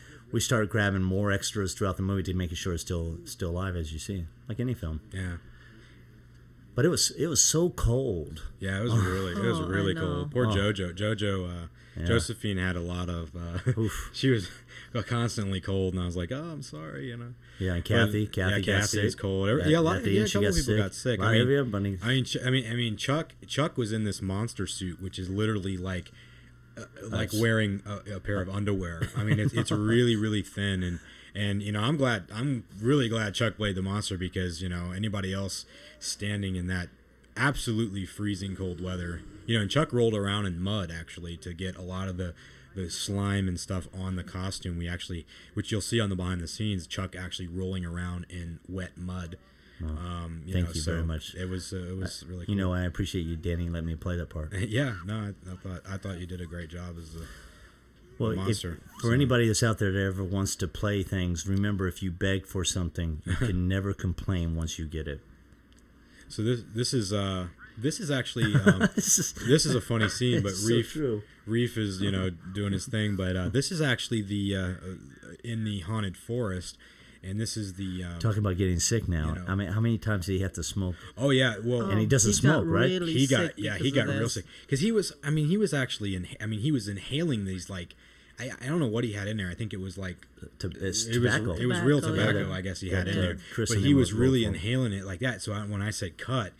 started grabbing more extras throughout the movie to make sure it's still alive, as you see, like any film. Yeah. But it was so cold. Yeah, it was really cold. Poor JoJo. Josephine had a lot of. She was constantly cold, and I was like, "Oh, I'm sorry," Yeah, and Kathy is cold. A couple of people got sick. I mean, Chuck was in this monster suit, which is literally like wearing a pair of underwear. I mean, it's really, really thin, and I'm really glad Chuck played the monster, because anybody else standing in that absolutely freezing cold weather, and Chuck rolled around in mud actually to get a lot of the slime and stuff on the costume. Which you'll see on the behind the scenes, Chuck actually rolling around in wet mud. Thank you very much. It was really cool. I appreciate you, Danny, letting me play that part. Yeah, no, I thought you did a great job as the monster. For anybody that's out there that ever wants to play things, remember, if you beg for something, you can never complain once you get it. So this is This is actually This is- this is a funny scene, but It's so Reef true. Reef is doing his thing, but this is actually the in the haunted forest, and this is the Talking about getting sick now. You know. I mean, how many times did he have to smoke? oh yeah, well And he doesn't smoke, got right? really he got sick yeah because he of got real this. sick because he was actually he was inhaling these like I don't know what he had in there. I think it was like It's it was tobacco. it was real Tobacco, tobacco. yeah. I guess he Yeah, had in yeah. there, Chris but and he him was were really roll for him. inhaling it like that. So when I said cut,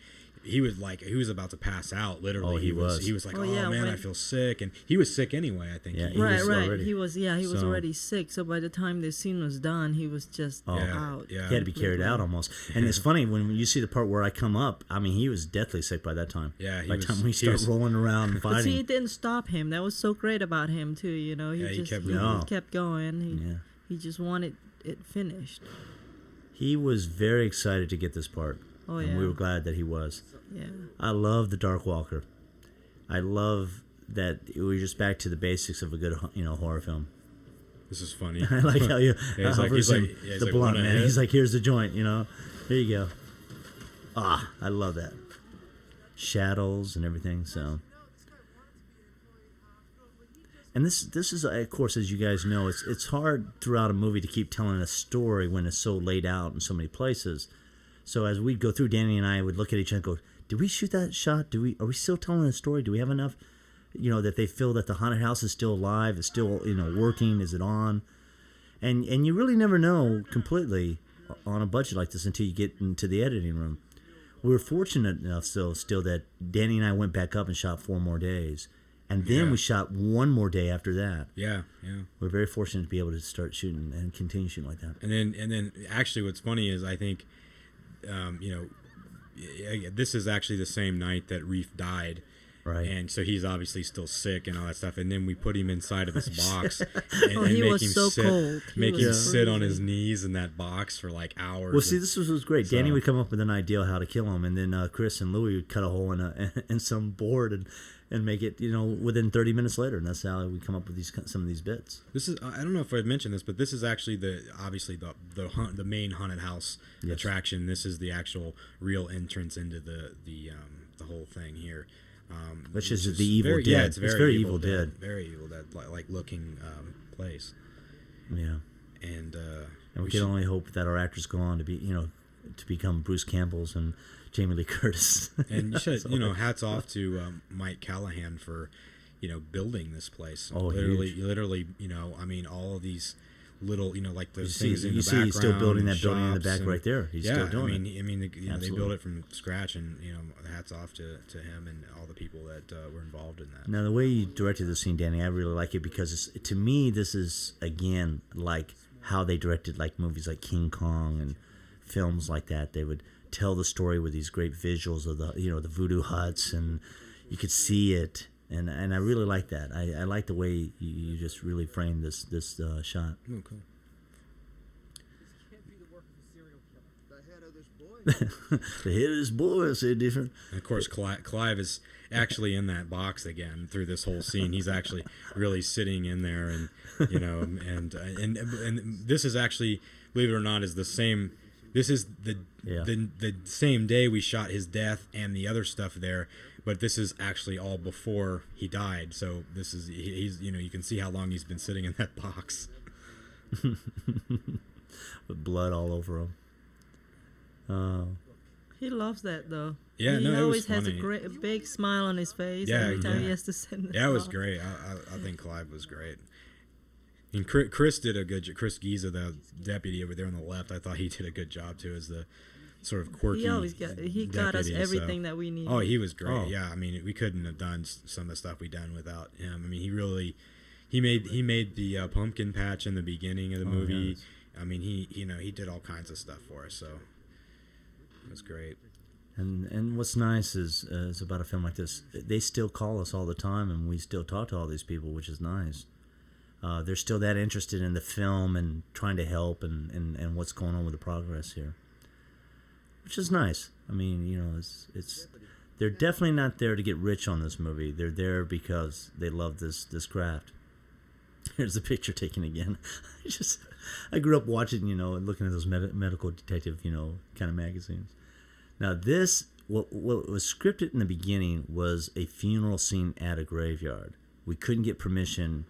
he was about to pass out. Literally, Oh, he was. He was like, Oh, oh, yeah, man, I when- feel sick, and he was sick anyway. I think. Yeah, he, he Right, was right. already- He was So- already sick. So by the time the scene was done, he was just Oh. Yeah, out. yeah. He had to be carried out almost. And it's funny when you see the part where I come up. I mean, he was deathly sick by that time. Yeah, he by the was- time we he start was- rolling around and But see, fighting. it didn't stop him. That was so great about him too. You know, he Yeah, he just kept he going. kept going. Yeah. He just wanted it finished. He was very excited to get this part. Oh, and yeah. we were glad that he was. Yeah. I love the Darkwalker. I love that we're just back to the basics of a good, horror film. This is funny. I like how you Yeah, he's like- offers he's like- him yeah, he's the like, blunt, "Wanna man. hit?" He's like, here's the joint, Here you go. I love that. Shadows and everything. So, and this is of course, as you guys know, it's hard throughout a movie to keep telling a story when it's so laid out in so many places. So as we'd go through, Danny and I would look at each other and go, did we shoot that shot? Are we still telling a story? Do we have enough, that they feel that the haunted house is still alive, it's still, working, is it on? And you really never know completely on a budget like this until you get into the editing room. We were fortunate enough still that Danny and I went back up and shot 4 more days. And then Yeah. we shot 1 more day after that. yeah. We're very fortunate to be able to start shooting and continue shooting like that. And then actually, what's funny is I think, this is actually the same night that Reef died. Right. And so he's obviously still sick and all that stuff. And then we put him inside of this box and He make was him so sit, cold. He make was him sit on freezing. his knees in that box for like hours. Well, see, this was great. Danny So- would come up with an idea how to kill him, and then Chris and Louie would cut a hole in some board and make it, within 30 minutes later. And that's how we come up with some of these bits. This is I don't know if I mentioned this, but this is actually obviously the main haunted house Yes. attraction. This is the actual real entrance into the whole thing here. Which is is the Evil very, Dead. Yeah, It's very Evil Dead. Very Evil Dead, like looking place. Yeah. And And we can only hope that our actors go on to be, to become Bruce Campbell's and Jamie Lee Curtis. and you should, So- hats off to Mike Callahan for, building this place. Oh, literally, huge. literally, I mean, all of these little, like the You see, things in the you see background. he's still building that building in the shops back and- right there. He's yeah, still doing I mean, it. I mean, they Absolutely. built it from scratch, and hats off to him and all the people that were involved in that. Now, the way you directed the scene, Danny, I really like it because to me, this is, again, like how they directed like movies like King Kong and films like that. They would tell the story with these great visuals of the voodoo huts, and you could see it. And I really like that. I like the way you just really framed this shot. Oh, cool. The head of this boy is so different. And of course, Clive is actually in that box again through this whole scene. He's actually really sitting in there, and and this is actually, believe it or not, is the same. This is the same day we shot his death and the other stuff there, but this is actually all before he died. So this is he's you can see how long he's been sitting in that box. With blood all over him. He loves that though. Yeah, he no, it was always has funny. a big smile on his face Yeah, every time yeah. he has to send. Yeah, it was great. I think Clive was great. And Chris did a good job. Chris Giza, the deputy over there on the left, I thought he did a good job too, as the sort of quirky. He got us deputy, everything so. that we needed. Oh, he was great. Oh. Yeah, I mean, we couldn't have done some of the stuff we done without him. I mean, he made the pumpkin patch in the beginning of the movie. yes. I mean, he did all kinds of stuff for us, so it was great. And what's nice is about a film like this, they still call us all the time, and we still talk to all these people, which is nice. They're still that interested in the film and trying to help and what's going on with the progress here, which is nice. I mean, it's they're definitely not there to get rich on this movie. They're there because they love this craft. Here's the picture taken again. I grew up watching, and looking at those medical detective, kind of magazines. Now this what was scripted in the beginning was a funeral scene at a graveyard. We couldn't get permission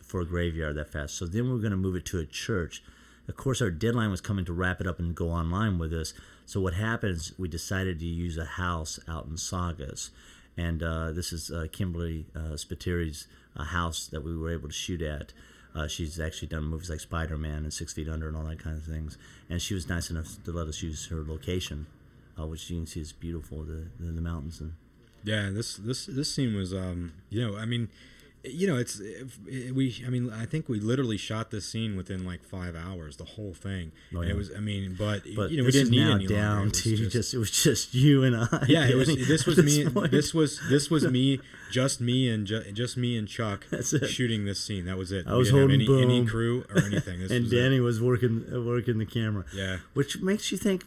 for a graveyard that fast, so then we were going to move it to a church. Of course, our deadline was coming to wrap it up and go online with this. So what happens, we decided to use a house out in Saugus. And this is Kimberly Spiteri's house that we were able to shoot at. She's actually done movies like Spider-Man and 6 Feet Under and all that kind of things. And she was nice enough to let us use her location, which you can see is beautiful, the mountains. And Yeah, this scene was, I mean, I think we literally shot this scene within like 5 hours, the whole thing. Oh, And yeah. it was, I mean, but we didn't need now any down longer. to it was just you and I. Yeah, it was. Danny, This was at me. point. This was me. Just me and Chuck That's it. shooting this scene. That was it. I was we didn't holding have any boom. crew or anything. This And was Danny it. was working the camera. Yeah. Which makes you think,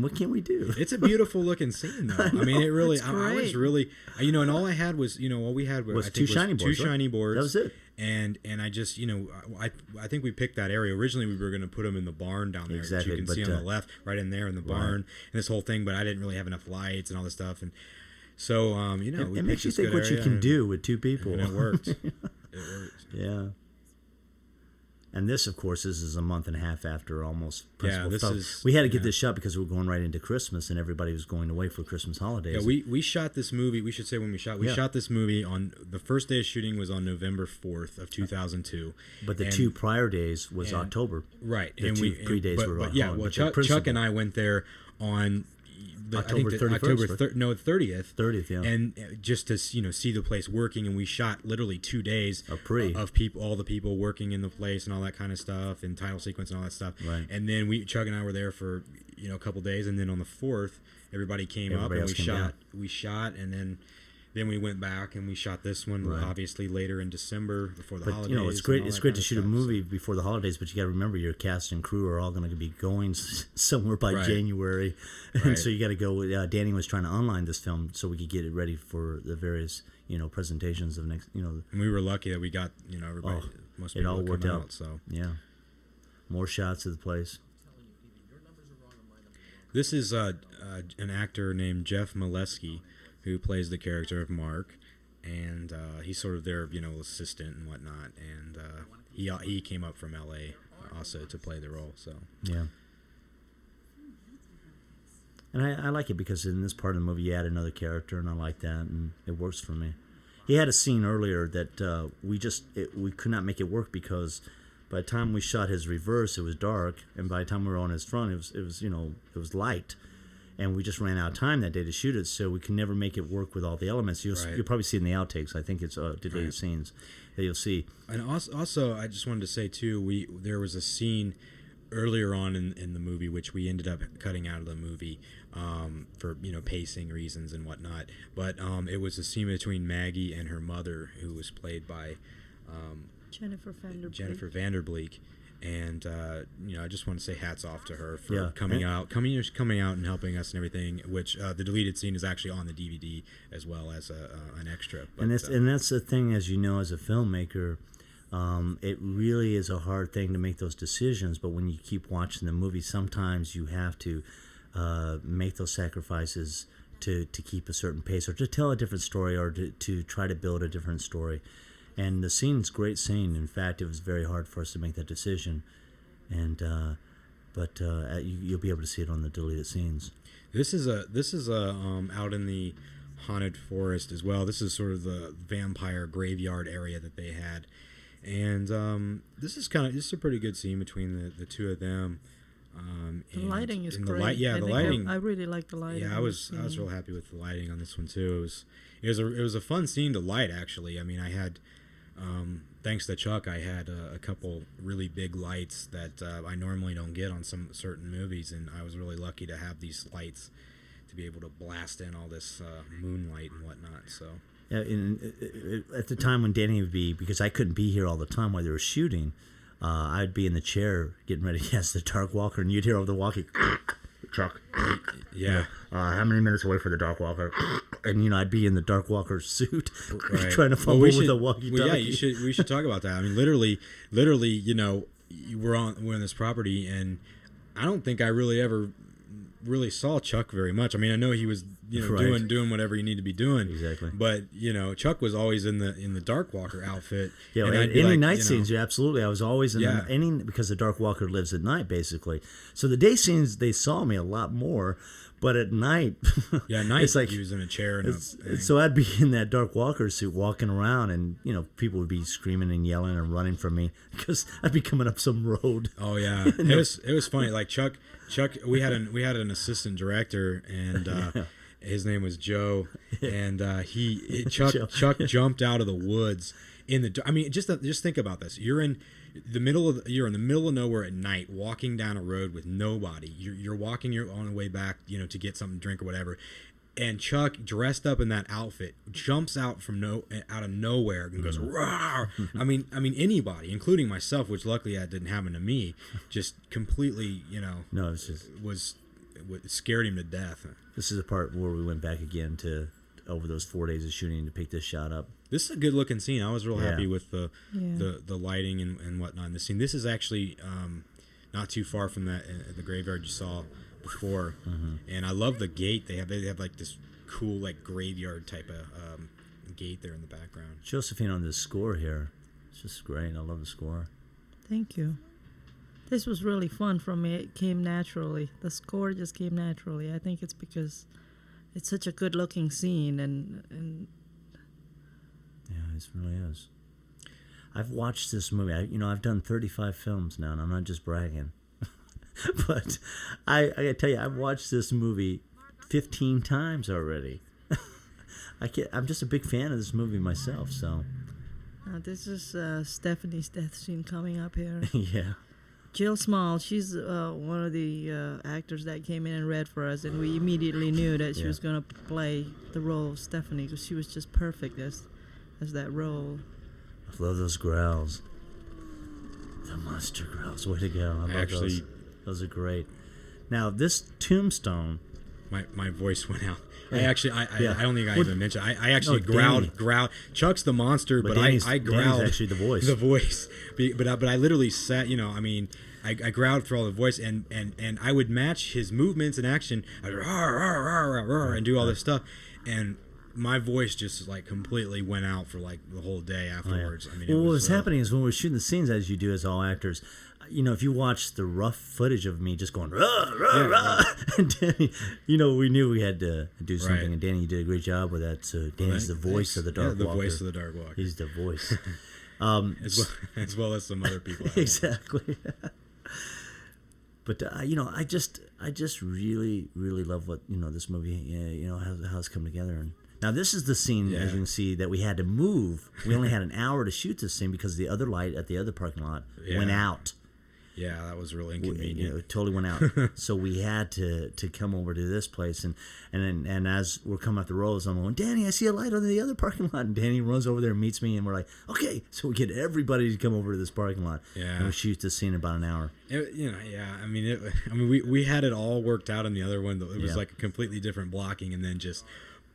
what can we do? It's a beautiful looking scene, though. I mean, it really. it's I was great. really, and all I had was, all we had Was I two think shiny was boards, two right? shiny boards. That was it. And I just, I think we picked that area. Originally, we were going to put them in the barn down there, Exactly, which you can but, see on the left, right in there in the barn, and this whole thing. But I didn't really have enough lights and all this stuff, and so we It picked makes you this think good what you area, can and- do with two people. and it worked. It worked. Yeah. And this, of course, is a month and a half after almost principal this stuff. is- We had to get yeah. this shot because we were going right into Christmas and everybody was going away for Christmas holidays. Yeah, we shot this movie. We should say when we shot. We Yeah. shot this movie on the first day of shooting was on November 4th of 2002. but the And- two prior days was and- October. Right, The and two we pre-days but, were but on yeah. Holland, Well, but the Chuck principal- and I went there on October 31st, right? 30th. 30th, yeah. And just to see the place working, and we shot literally 2 days A pre. of people, all the people working in the place, and all that kind of stuff, and title sequence and all that stuff. Right. And then Chuck and I were there for a couple days, and then on the 4th, everybody came Everybody up and else came down. we shot, and then we went back and we shot this one Right. obviously later in December before the But holidays. you know, it's and great. all It's that great kind to of shoot a stuff, movie so. before the holidays, but you got to remember your cast and crew are all going to be going somewhere by Right. January, and Right. so you got to go. Danny was trying to online this film so we could get it ready for the various presentations of next. And we were lucky that we got everybody. Oh, most it people all would worked come out. So Yeah, more shots of the place. this is an actor named Jeff Molesky who plays the character of Mark, and he's sort of their assistant and whatnot. And he came up from L.A. also to play the role. So Yeah. And I like it because in this part of the movie you add another character, and I like that, and it works for me. He had a scene earlier that we could not make it work because by the time we shot his reverse, it was dark, and by the time we were on his front, it was light, and we just ran out of time that day to shoot it, so we can never make it work with all the elements. You'll probably see in the outtakes. I think it's today's scenes that you'll see. And also, I just wanted to say too, there was a scene earlier on in the movie which we ended up cutting out of the movie for pacing reasons and whatnot. But it was a scene between Maggie and her mother, who was played by Jennifer Vanderbleek. And I just want to say hats off to her for coming out and helping us and everything. Which the deleted scene is actually on the DVD as well as an extra. But, And that's the thing, as you know, as a filmmaker, it really is a hard thing to make those decisions. But when you keep watching the movie, sometimes you have to make those sacrifices to keep a certain pace, or to tell a different story, or to try to build a different story. And the scene's a great scene. In fact, it was very hard for us to make that decision. And but you'll be able to see it on the deleted scenes. This is out in the haunted forest as well. This is sort of the vampire graveyard area that they had, and this is a pretty good scene between the two of them. The lighting is and great. The lighting. I really like the lighting. Yeah, I was real happy with the lighting on this one too. It was a fun scene to light, actually. I mean, I had thanks to Chuck, I had a couple really big lights that I normally don't get on some certain movies, and I was really lucky to have these lights to be able to blast in all this moonlight and whatnot. So At the time when Danny would be, because I couldn't be here all the time while they were shooting, I'd be in the chair getting ready to cast the Darkwalker, and you'd hear over the walkie, Chuck. yeah. How many minutes away for the Darkwalker? And I'd be in the Darkwalker suit, Right. trying to fumble with a walkie-talkie. Well, yeah, we should talk about that. I mean, literally, we're on this property, and I don't think I really ever really saw Chuck very much. I mean, I know he was Right. doing whatever he needed to be doing. Exactly. But Chuck was always in the Darkwalker outfit. Yeah, and I'd any be like, night scenes, yeah, absolutely. I was always in Yeah. any because the Darkwalker lives at night, basically. So the day scenes, they saw me a lot more, but at night, Yeah, at night it's like he was in a chair. And so I'd be in that Darkwalker suit walking around, and people would be screaming and yelling and running from me because I'd be coming up some road. Oh yeah, it was funny. Like Chuck, we had an assistant director, and his name was Joe, and Chuck jumped out of the woods in the. I mean, just think about this. You're in the middle of nowhere at night, walking down a road with nobody. You're walking on the way back, to get something to drink or whatever. And Chuck, dressed up in that outfit, jumps out out of nowhere and goes, "Rawr!" I mean, anybody, including myself, which luckily that didn't happen to me, just completely, No, it's just it scared him to death. this is the part where we went back again to over those 4 days of shooting to pick this shot up. This is a good looking scene. I was real Yeah. happy with the Yeah. lighting and whatnot in the scene. This is actually not too far from the graveyard you saw before, and I love the gate they have. They have like this cool like graveyard type of gate there in the background. Josephine on this score here, it's just great. I love the score. Thank you. This was really fun for me. It came naturally. The score just came naturally. I think it's because it's such a good-looking scene, and Yeah, it really is. I've watched this movie. I've done 35 films now, and I'm not just bragging. But I gotta tell you, I've watched this movie 15 times already. I'm just a big fan of this movie myself, so this is Stephanie's death scene coming up here. yeah. Jill Small, she's one of the actors that came in and read for us, and we immediately knew that she Yeah. was going to play the role of Stephanie because she was just perfect as that role. I love those growls. The monster growls. Way to go. I love Actually- those. Those are great. Now, this tombstone... My voice went out. I Yeah. actually, I don't think I What- even mentioned. I actually No, Danny. growled. Chuck's the monster, but Danny's- I Danny's growled. actually the voice. The voice. But I literally sat. I growled for all the voice, and I would match his movements and action. I'd and do all this stuff, and my voice just like completely went out for like the whole day afterwards. I mean, Well, it what was was happening is when we were shooting the scenes, as you do as all actors, if you watch the rough footage of me just going, rah, rah, rah, and Danny, we knew we had to do something, Right. and Danny, you did a great job with that. So Danny's the voice of the Darkwalker. Yeah, the voice of the Darkwalker. He's the voice. as well as some other people. Exactly. But I just really love what this movie how it's come together. And now this is the scene, as you can see, that we had to move. We only had an hour to shoot this scene because the other light at the other parking lot went out. Yeah, that was really It inconvenient. totally went out. So we had to come over to this place, and as we're coming up the road, I'm going, Danny, I see a light on the other parking lot, and Danny runs over there and meets me, and we're like, okay, so we get everybody to come over to this parking lot, Yeah. and we shoot this scene in about an hour. We had it all worked out in the other one. It was Yeah. like a completely different blocking, and then just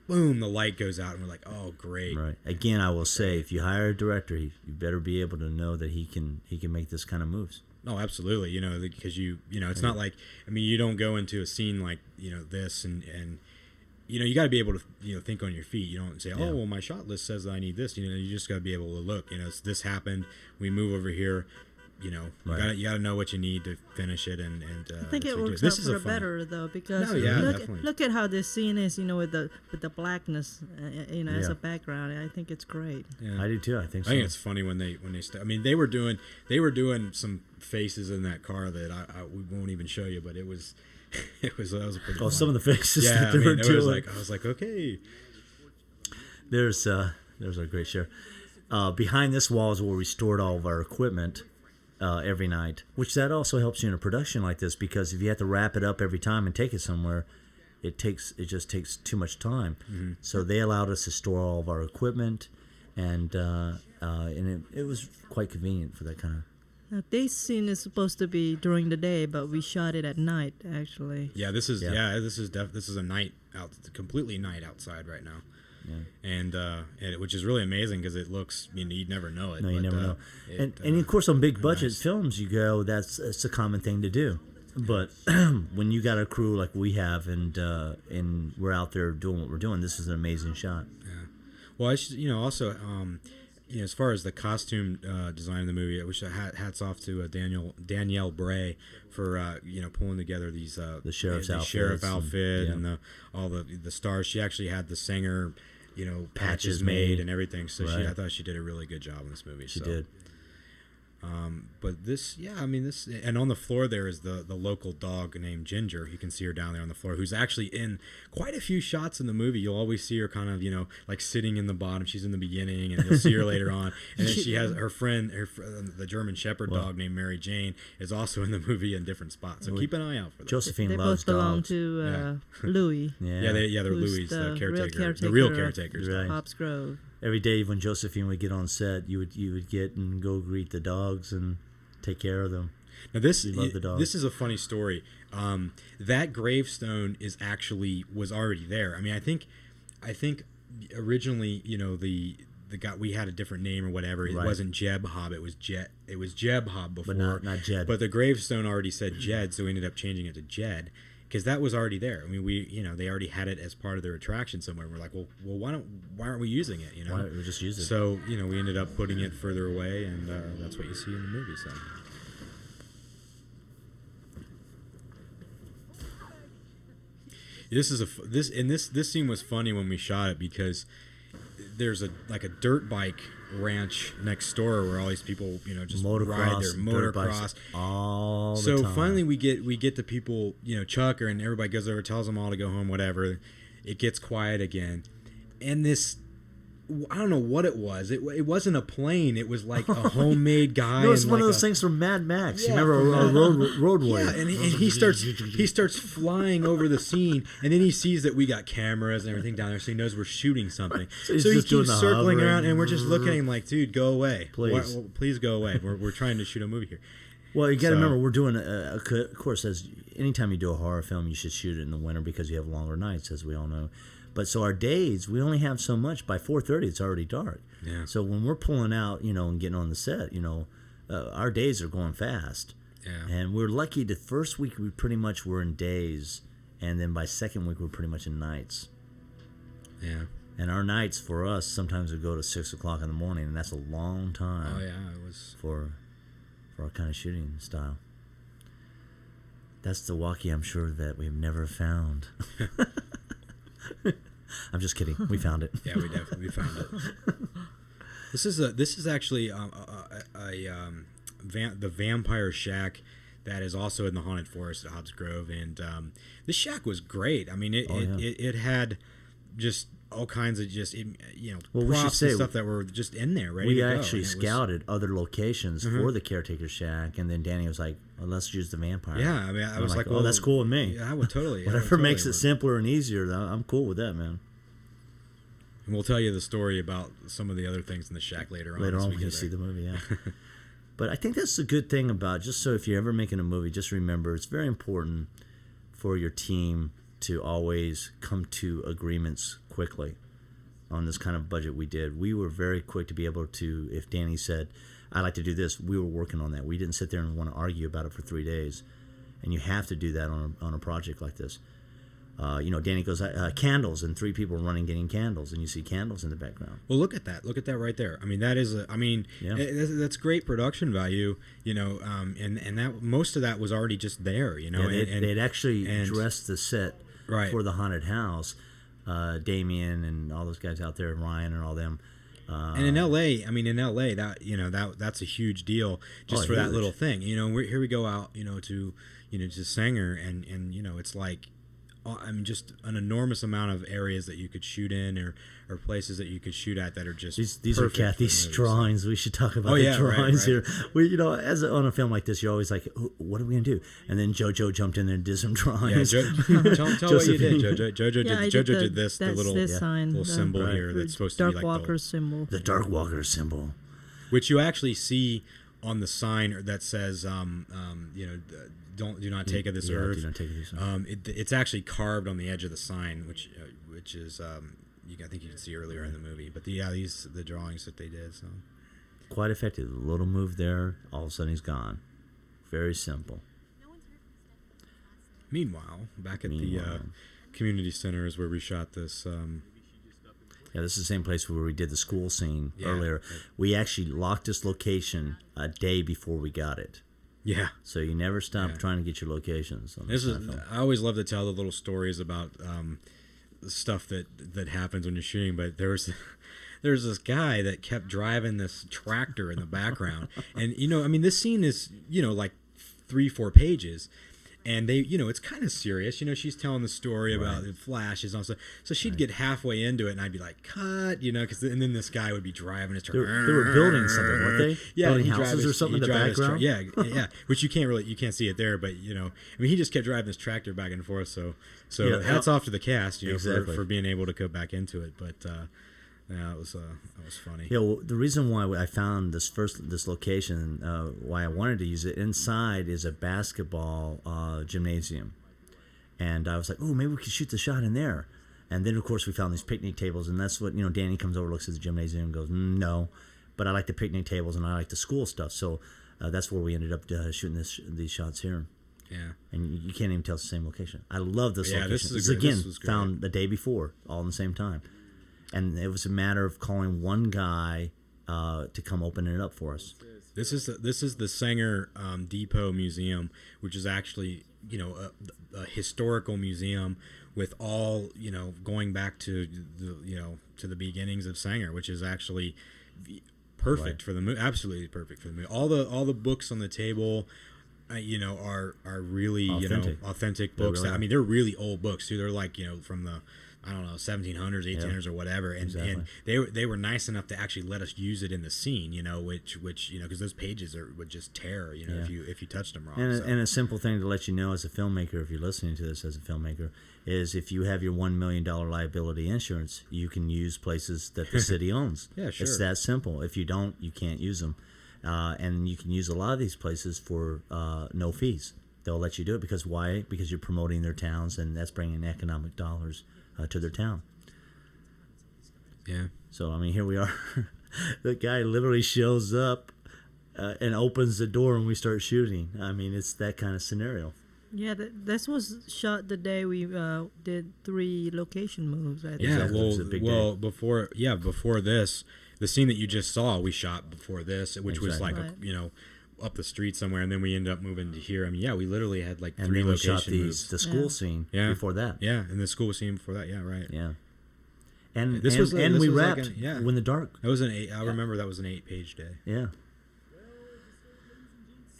boom, the light goes out, and we're like, oh, great. Right. Again, I will say, if you hire a director, you better be able to know that he can make this kind of moves. No, absolutely. Because it's not like, you don't go into a scene like, this and you got to be able to, think on your feet. You don't say, Yeah. oh, well, my shot list says that I need this. You just got to be able to look, this happened. We move over here. Right. You got to know what you need to finish it. And I think that's it what we do. works This out is for a the fun- better though because No, yeah, definitely. look at how this scene is, with the blackness, as Yeah. a background. I think it's great. Yeah. I do too. I think so. I think it's funny when they they were doing some faces in that car that we won't even show you, but that was a pretty. Oh, fun. some of the faces Yeah, that they were doing. I was like, okay. There's our great share. Behind this wall is where we stored all of our equipment every night, which that also helps you in a production like this, because if you have to wrap it up every time and take it somewhere, it just takes too much time. Mm-hmm. So they allowed us to store all of our equipment, and it was quite convenient for that kind of. Now, this scene is supposed to be during the day, but we shot it at night actually. Yeah, this is Yeah. this is a night out, completely night outside right now. Yeah. And which is really amazing because it looks, you'd never know it. No, you but, never know. it, And of course, on big budget nice. films, it's a common thing to do. But when you got a crew like we have, and we're out there doing what we're doing, this is an amazing shot. Yeah. Well, I should, also, as far as the costume design of the movie, I wish hats off to Danielle Bray for pulling together these The sheriff's the outfits sheriff and- outfit yeah. and all the stars. She actually had the singer, patches Patches made made. and everything. So Right. I thought she did a really good job in this movie. She so. did. But this, and on the floor there is the local dog named Ginger. You can see her down there on the floor, who's actually in quite a few shots in the movie. You'll always see her kind of, like sitting in the bottom. She's in the beginning, and you'll see her later on. And then she has her friend, the German Shepherd dog named Mary Jane, is also in the movie in different spots. So keep an eye out for that. Josephine They loves both belong dogs. to Louis. Yeah. They're who's Louis, the real caretaker, the real of caretakers. Right. Hobbs Grove. Every day when Josephine would get on set, you would get and go greet the dogs and take care of them. Now this We love the dog. this is a funny story. That gravestone was already there. I mean, I think originally, the guy, we had a different name or whatever. It Right. wasn't Jeb Hobb. It was Jeb Hobb before. But not Jed. But the gravestone already said Jed, so we ended up changing it to Jed because that was already there. I mean, they already had it as part of their attraction somewhere. We're like, well, why aren't we using it? Why don't we just use it? So we ended up putting it further away, and that's what you see in the movie. So. This scene was funny when we shot it because there's a dirt bike ranch next door where all these people just ride their dirt bikes motocross all the so time. finally we get the people Chuck and everybody goes over, tells them all to go home, whatever. It gets quiet again, and this, I don't know what it was. It wasn't a plane. It was like a homemade guy. No, it's in one like of those a- things from Mad Max. Yeah, You remember from a road Yeah, warrior? and he starts flying over the scene, and then he sees that we got cameras and everything down there, so he knows we're shooting something. So he's he just doing keeps the circling hovering. around, and we're just looking at him like, dude, go away. Please. Please go away. We're trying to shoot a movie here. Well, you got to So- remember, we're doing, of course, as anytime you do a horror film, you should shoot it in the winter because you have longer nights, as we all know. But so our days, we only have so much. By 4:30, it's already dark. Yeah. So when we're pulling out, and getting on the set, our days are going fast. Yeah. And we're lucky. The first week we pretty much were in days, and then by second week we're pretty much in nights. Yeah. And our nights for us sometimes would go to 6 o'clock in the morning, and that's a long time. Oh yeah, it was. For our kind of shooting style. That's the walkie I'm sure that we've never found. I'm just kidding. We found it. Yeah, we definitely found it. This is actually the Vampire Shack that is also in the Haunted Forest at Hobbs Grove, and this shack was great. I mean, it had just all kinds of Well, we should props say, and stuff that were just in there ready to We go. actually and it was- scouted other locations for the caretaker shack, and then Danny was like, well, let's use the vampire. Yeah, I mean, I And was I'm like, oh, well, that's cool with me. Yeah, I would totally. Whatever makes it work. simpler and easier, I'm cool with that, man. And we'll tell you the story about some of the other things in the shack later on. Later as on we when you get see there. the movie, yeah. But I think that's the good thing about, just so if you're ever making a movie, just remember it's very important for your team to always come to agreements quickly. On this kind of budget we did, we were very quick to be able to, if Danny said, I'd like to do this, we were working on that. We didn't sit there and want to argue about it for 3 days. And you have to do that on a project like this. Danny goes, candles, and 3 people running getting candles, and you see candles in the background. Well, look at that. Look at that right there. I mean, that is Yeah. that's great production value, and that most of that was already just there, They'd actually and- dressed the set Right. for the haunted house. Damien and all those guys out there, Ryan and all them. And in LA, that that's a huge deal just for that huge. little thing. Here we go out, to Sanger, and it's like, just an enormous amount of areas that you could shoot in, or places that you could shoot at that are just These are perfect for Kathy's movies. drawings. We should talk about Oh, the yeah, right, drawings right. here. We, on a film like this, you're always like, what are we gonna do? And then JoJo jumped in there and did some Yeah, drawings. tell what you Josephine. did, JoJo. Yeah, I JoJo did did this, the that's little this sign, little symbol Right. here that's supposed to be like Darkwalker symbol. The Darkwalker symbol. which you actually see on the sign that says, do not take of this Yeah, earth. do not take of this earth. It's actually carved on the edge of the sign, which is I think you can see earlier in the movie. But the drawings that they did. So Quite effective. A little move there, all of a sudden he's gone. Very simple. Meanwhile, back at the Meanwhile. community center is where we shot this. Yeah, this is the same place where we did the school scene Yeah. earlier. We actually locked this location a day before we got it. Yeah. So you never stop Yeah. trying to get your locations. On This this is. kind of film. I always love to tell the little stories about stuff that happens when you're shooting. But there's this guy that kept driving this tractor in the background, and I mean, this scene is like 3-4 pages. And they, it's kind of serious. She's telling the story about the flashes and all stuff. So she'd get halfway into it, and I'd be like, "Cut," and then this guy would be driving his truck. They were building something, weren't they? Yeah, Building he'd drive houses or something in he'd the drive his background? yeah, which you can't see it there, but I mean, he just kept driving this tractor back and forth. So Yeah, hats off to the cast, exactly. for being able to go back into it. But yeah, it was funny. Yeah, well, the reason why I found this location, why I wanted to use it, inside is a basketball gymnasium, and I was like, oh, maybe we could shoot the shot in there. And then of course we found these picnic tables, and that's what Danny comes over, looks at the gymnasium, and goes, no, but I like the picnic tables and I like the school stuff, so that's where we ended up shooting these shots here. Yeah. And you can't even tell it's the same location. I love this location. This is again was great. found the day before, all in the same time. And it was a matter of calling one guy to come open it up for us. This is the Sanger Depot Museum, which is actually a historical museum with all going back to the beginnings of Sanger, which is actually perfect for the movie. Absolutely perfect for the movie. All the books on the table, are really authentic books. Really I mean, they're really old books too. They're like from the 1700s, 1800s, or whatever, and exactly. and they were nice enough to actually let us use it in the scene, which because those pages would just tear, if you touched them wrong. And a simple thing to let you know as a filmmaker, if you're listening to this as a filmmaker, is if you have your $1 million liability insurance, you can use places that the city owns. Yeah, sure. It's that simple. If you don't, you can't use them. And you can use a lot of these places for no fees. They'll let you do it because why? Because you're promoting their towns, and that's bringing economic dollars to their town. Yeah. So I mean, here we are. The guy literally shows up and opens the door, and we start shooting. I mean, it's that kind of scenario. Yeah, this was shot the day we did 3 location moves. I think. Yeah. Exactly. It was a big day. Before this, the scene that you just saw, we shot before this, which was like Exactly. up the street somewhere, and then we ended up moving to here. I mean, yeah, we literally had like And 3 then we location shot moves. the school Yeah. scene Yeah. before that. Yeah, and the school scene before that. Yeah, right. Yeah. And This was we like wrapped when the dark. That was an 8. I remember that was an 8-page day. Yeah.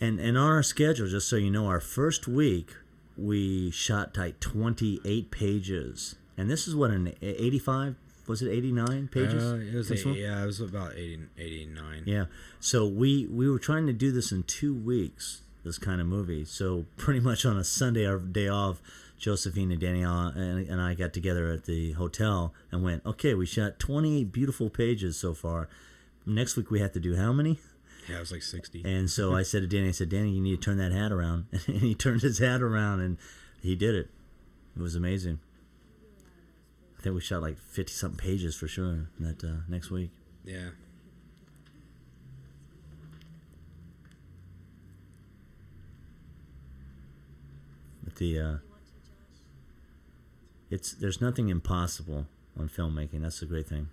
And on our schedule, just so you know, our first week we shot like 28 pages, and this is what an 85. Was it 89 pages? It was This one? it was about 89. Yeah. So we were trying to do this in 2 weeks, this kind of movie. So pretty much on a Sunday, our day off, Josephine and Danny and I got together at the hotel and went, okay, we shot 28 beautiful pages so far. Next week we have to do how many? Yeah, it was like 60. And so I said to Danny, Danny, you need to turn that hat around. And he turned his hat around, and he did it. It was amazing. I think we shot like 50-something pages for sure that next week. Yeah. But there's nothing impossible on filmmaking. That's the great thing.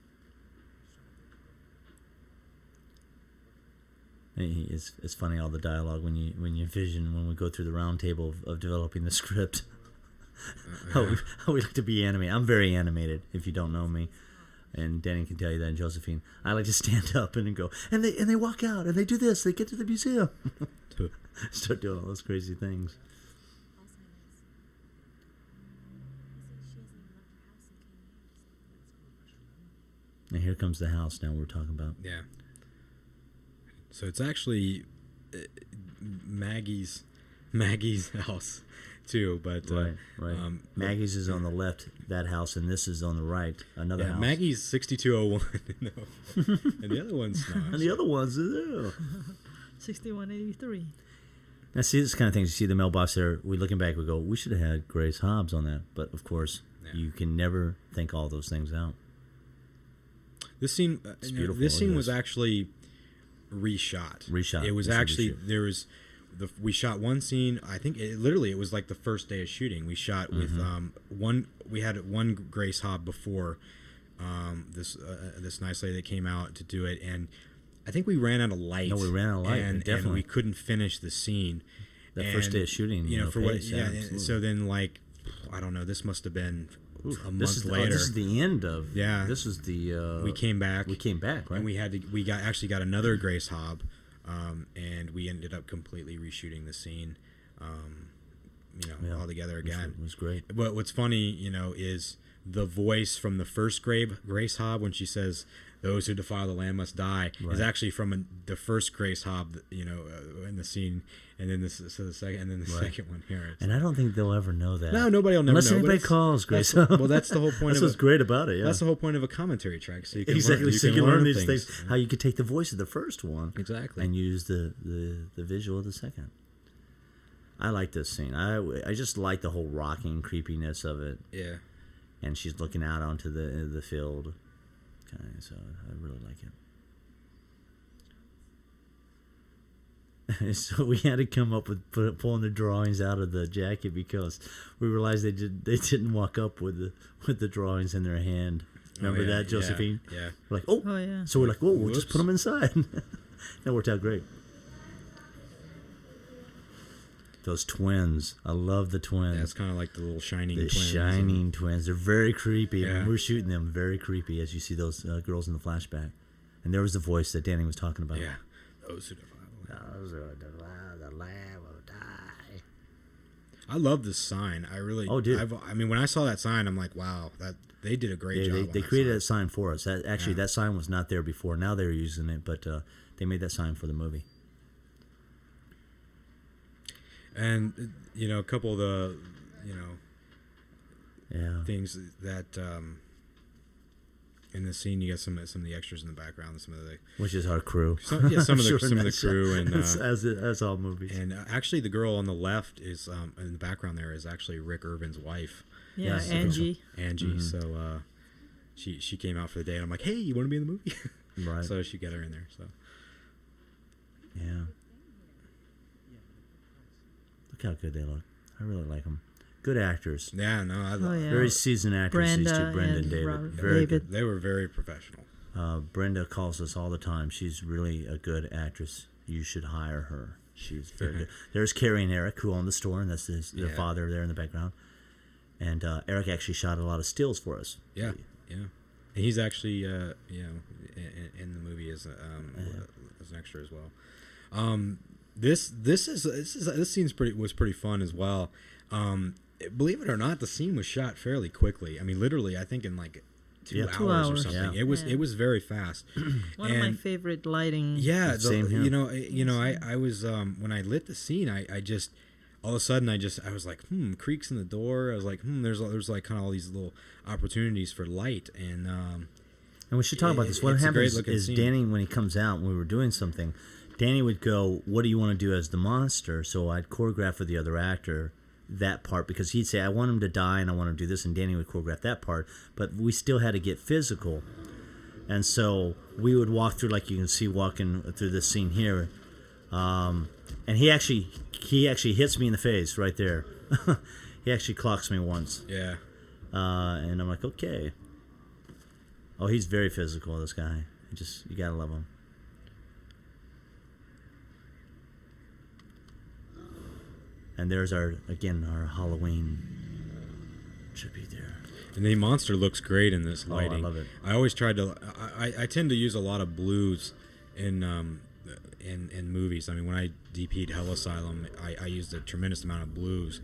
It's funny, all the dialogue when you envision when we go through the round table of developing the script. How we like to be animated. I'm very animated, if you don't know me, and Danny can tell you that. And Josephine, I like to stand up and go, and they walk out and they do this. They get to the museum, start doing all those crazy things. And here comes the house now we're talking about. Yeah. So it's actually Maggie's house too, but Right. Maggie's is on the left, that house, and this is on the right, another house. Maggie's 6201, no, and the other one's not. And the other ones are there. 6183. Now, see, this kind of things, you see the mailbox there, we looking back, we go, we should have had Grace Hobbs on that. But, of course, you can never think all those things out. This scene, It's beautiful. this scene It was is. actually reshot. Reshot. It was This is actually reshoot. there was we shot one scene. I think it was like the first day of shooting. We shot with we had one Grace Hobb before this nice lady that came out to do it, and I think we ran out of light. No, we ran out of light, and definitely. we couldn't finish the scene. The first day of shooting, you know, no for pace, what? Yeah, absolutely. so then like I don't know. This must have been a month this is later. this is the end of. Yeah. This is the. We came back. We came back, right? And we got another Grace Hobb, and we ended up completely reshooting the scene, all together again. It was great. But what's funny, is the voice from the first Grace Hobb when she says, "Those who defile the land must die," is actually from the first Grace Hobb, in the scene, and then the second one here. And I don't think they'll ever know that. No, nobody will never unless know. anybody calls Grace. Well, that's the whole point. That's what's great about it. Yeah, that's the whole point of a commentary track. So you can exactly. So you can learn these things. Yeah. How you could take the voice of the first one, exactly, and use the visual of the second. I like this scene. I just like the whole rocking creepiness of it. Yeah. And she's looking out onto the field. Okay, so I really like it. So we had to come up with pulling the drawings out of the jacket because we realized they didn't walk up with the drawings in their hand. Remember that, Josephine? Yeah. We're like, Oh, yeah. So we're like, whoa, we'll just put them inside. That worked out great. Those twins. I love the twins. Yeah, it's kind of like the little shining the twins. shining twins. They're very creepy. Yeah. When we're shooting them, very creepy as you see those girls in the flashback. And there was the voice that Danny was talking about. Yeah. Those who defile the land. Those who defile the land will die. I love this sign. I really. Oh, dude. I mean, when I saw that sign, I'm like, wow, that they did a great job. They created that sign for us. That sign was not there before. Now they're using it, but they made that sign for the movie. And a couple of the things that in the scene, you got some of the extras in the background, and some of the which is our crew. Some of the Sure, crew, and as all movies. And actually, the girl on the left is in the background. There is actually Rick Urban's wife. Yeah, Yes, Angie. Angie. So she came out for the day, and I'm like, hey, you want to be in the movie? Right. So she got her in there. So yeah. Look how good they look. I really like them. Good actors. yeah, no, I love. Yeah. Very seasoned actors, these two, Brenda Brenda and and David. Robert. Very David. good. They were very professional. Brenda calls us all the time. She's really a good actress. You should hire her. She's very good. There's Carrie and Eric, who own the store, and that's their father there in the background. And Eric actually shot a lot of stills for us. Yeah, yeah. And he's actually, in the movie as an extra as well. This scene was pretty fun as well. Believe it or not, the scene was shot fairly quickly. I mean, literally, I think in like 2 hours, 2 hours or something. Yeah. It was very fast. One of my favorite lighting. Yeah, Same here. I was when I lit the scene, I just all of a sudden I was like, creaks in the door. I was like, there's like kind of all these little opportunities for light, and we should talk about this. What it's a happens great-looking is scene. Danny, when he comes out, when we were doing something, Danny would go, "What do you want to do as the monster?" So I'd choreograph for the other actor that part because he'd say, "I want him to die and I want him to do this," and Danny would choreograph that part. But we still had to get physical, and so we would walk through, like you can see walking through this scene here, and he actually hits me in the face right there. He actually clocks me once. yeah. And I'm like, okay. Oh, he's very physical, this guy. You gotta love him. And there's our Halloween tribute there. And the monster looks great in this lighting. I love it. I always tried to. I tend to use a lot of blues in movies. I mean, when I DP'd Hell Asylum, I used a tremendous amount of blues.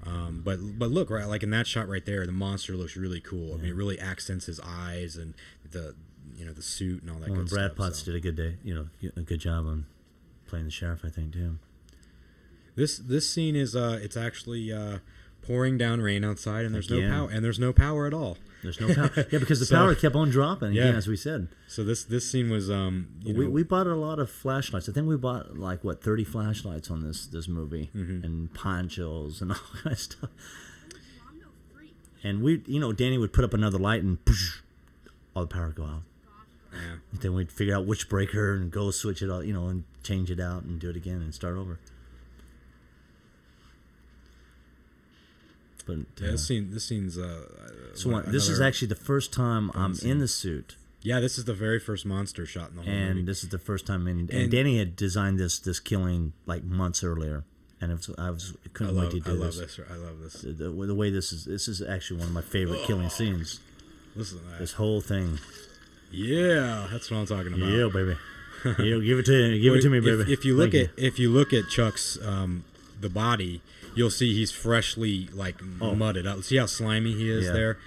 But look, right, like in that shot right there, the monster looks really cool. Yeah. I mean, it really accents his eyes and the suit and all that Well, good and stuff. Brad Potts did a good job on playing the sheriff, I think, too. This scene is it's actually pouring down rain outside, and there's Again. no power, and there's no power at all. There's no power. Yeah, because the So- power kept on dropping again, Yeah. as we said. So this scene was We bought a lot of flashlights. I think we bought 30 flashlights on this movie, and ponchos and all kind of stuff. Mom, no freak. And Danny would put up another light and all the power would go out. yeah. Then we'd figure out which breaker and go switch it all, and change it out and do it again and start over. But Yeah, this scene's. this is actually the first time I'm in the suit. Yeah, this is the very first monster shot in the whole And movie. this is the first time, and Danny had designed this killing like months earlier, and I couldn't wait to do this. I love this. The way this is actually one of my favorite killing scenes. Listen to that. This whole thing. Yeah, that's what I'm talking about. Yeah, baby. Yeah, give it to me, baby. If you look at Chuck's the body, you'll see he's freshly mudded up. See how slimy he is there.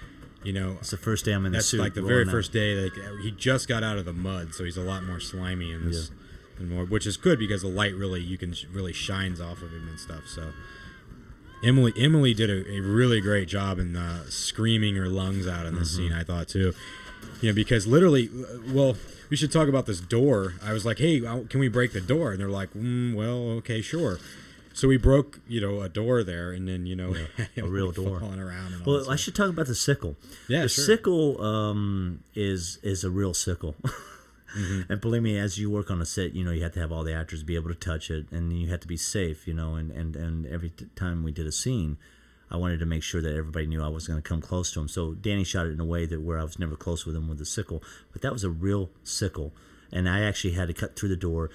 You know, it's the first day I'm in the suit. That's like the very first day. Like, he just got out of the mud, so he's a lot more slimy in this, and more, which is good because the light really shines off of him and stuff. So Emily did a really great job in screaming her lungs out in this scene. I thought too, you know, because literally, well, we should talk about this door. I was like, hey, can we break the door? And they're like, well, okay, sure. So we broke, you know, a door there, and then, you know, a real door falling around. And well, I should talk about the sickle. Yeah, the sure. sickle is a real sickle. And believe me, as you work on a set, you know, you have to have all the actors be able to touch it, and you have to be safe, you know. And every time we did a scene, I wanted to make sure that everybody knew I was going to come close to him. So Danny shot it in a way that where I was never close with him with the sickle, but that was a real sickle, and I actually had to cut through the door.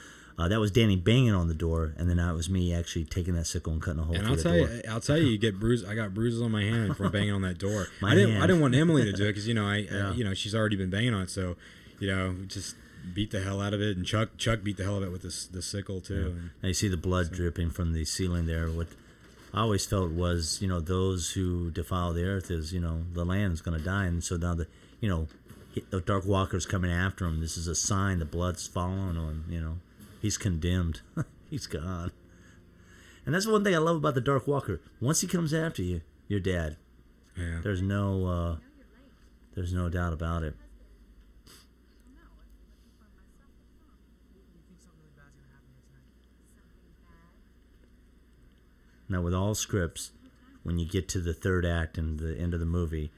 That was Danny banging on the door, and then that was me actually taking that sickle and cutting a hole through the door. I'll tell you, you get bruised. I got bruises on my hand from banging on that door. I didn't want Emily to do it because you know she's already been banging on it, so you know just beat the hell out of it. And Chuck beat the hell out of it with the sickle too. Yeah. And you see the blood dripping from the ceiling there. What I always felt was, you know, those who defile the earth is, you know, the land is going to die, and so now the Darkwalker's coming after him. This is a sign the blood's following him. You know. He's condemned. He's gone. And that's one thing I love about the Darkwalker. Once he comes after you, you're dead. Yeah. There's no doubt about it. Now, with all scripts, when you get to the third act and the end of the movie,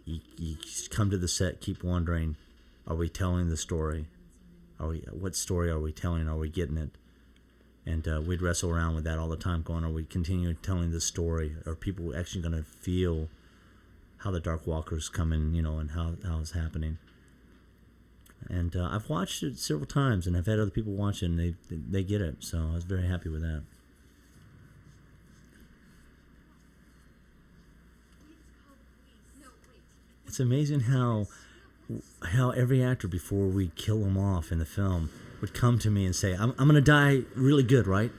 you come to the set, keep wondering, are we telling the story? What story are we telling? Are we getting it? And we'd wrestle around with that all the time, going, are we continuing telling the story? Are people actually going to feel how the Darkwalker's coming, you know, and how it's happening? And I've watched it several times, and I've had other people watch it, and they get it. So I was very happy with that. It's amazing how every actor, before we kill them off in the film, would come to me and say, I'm going to die really good, right?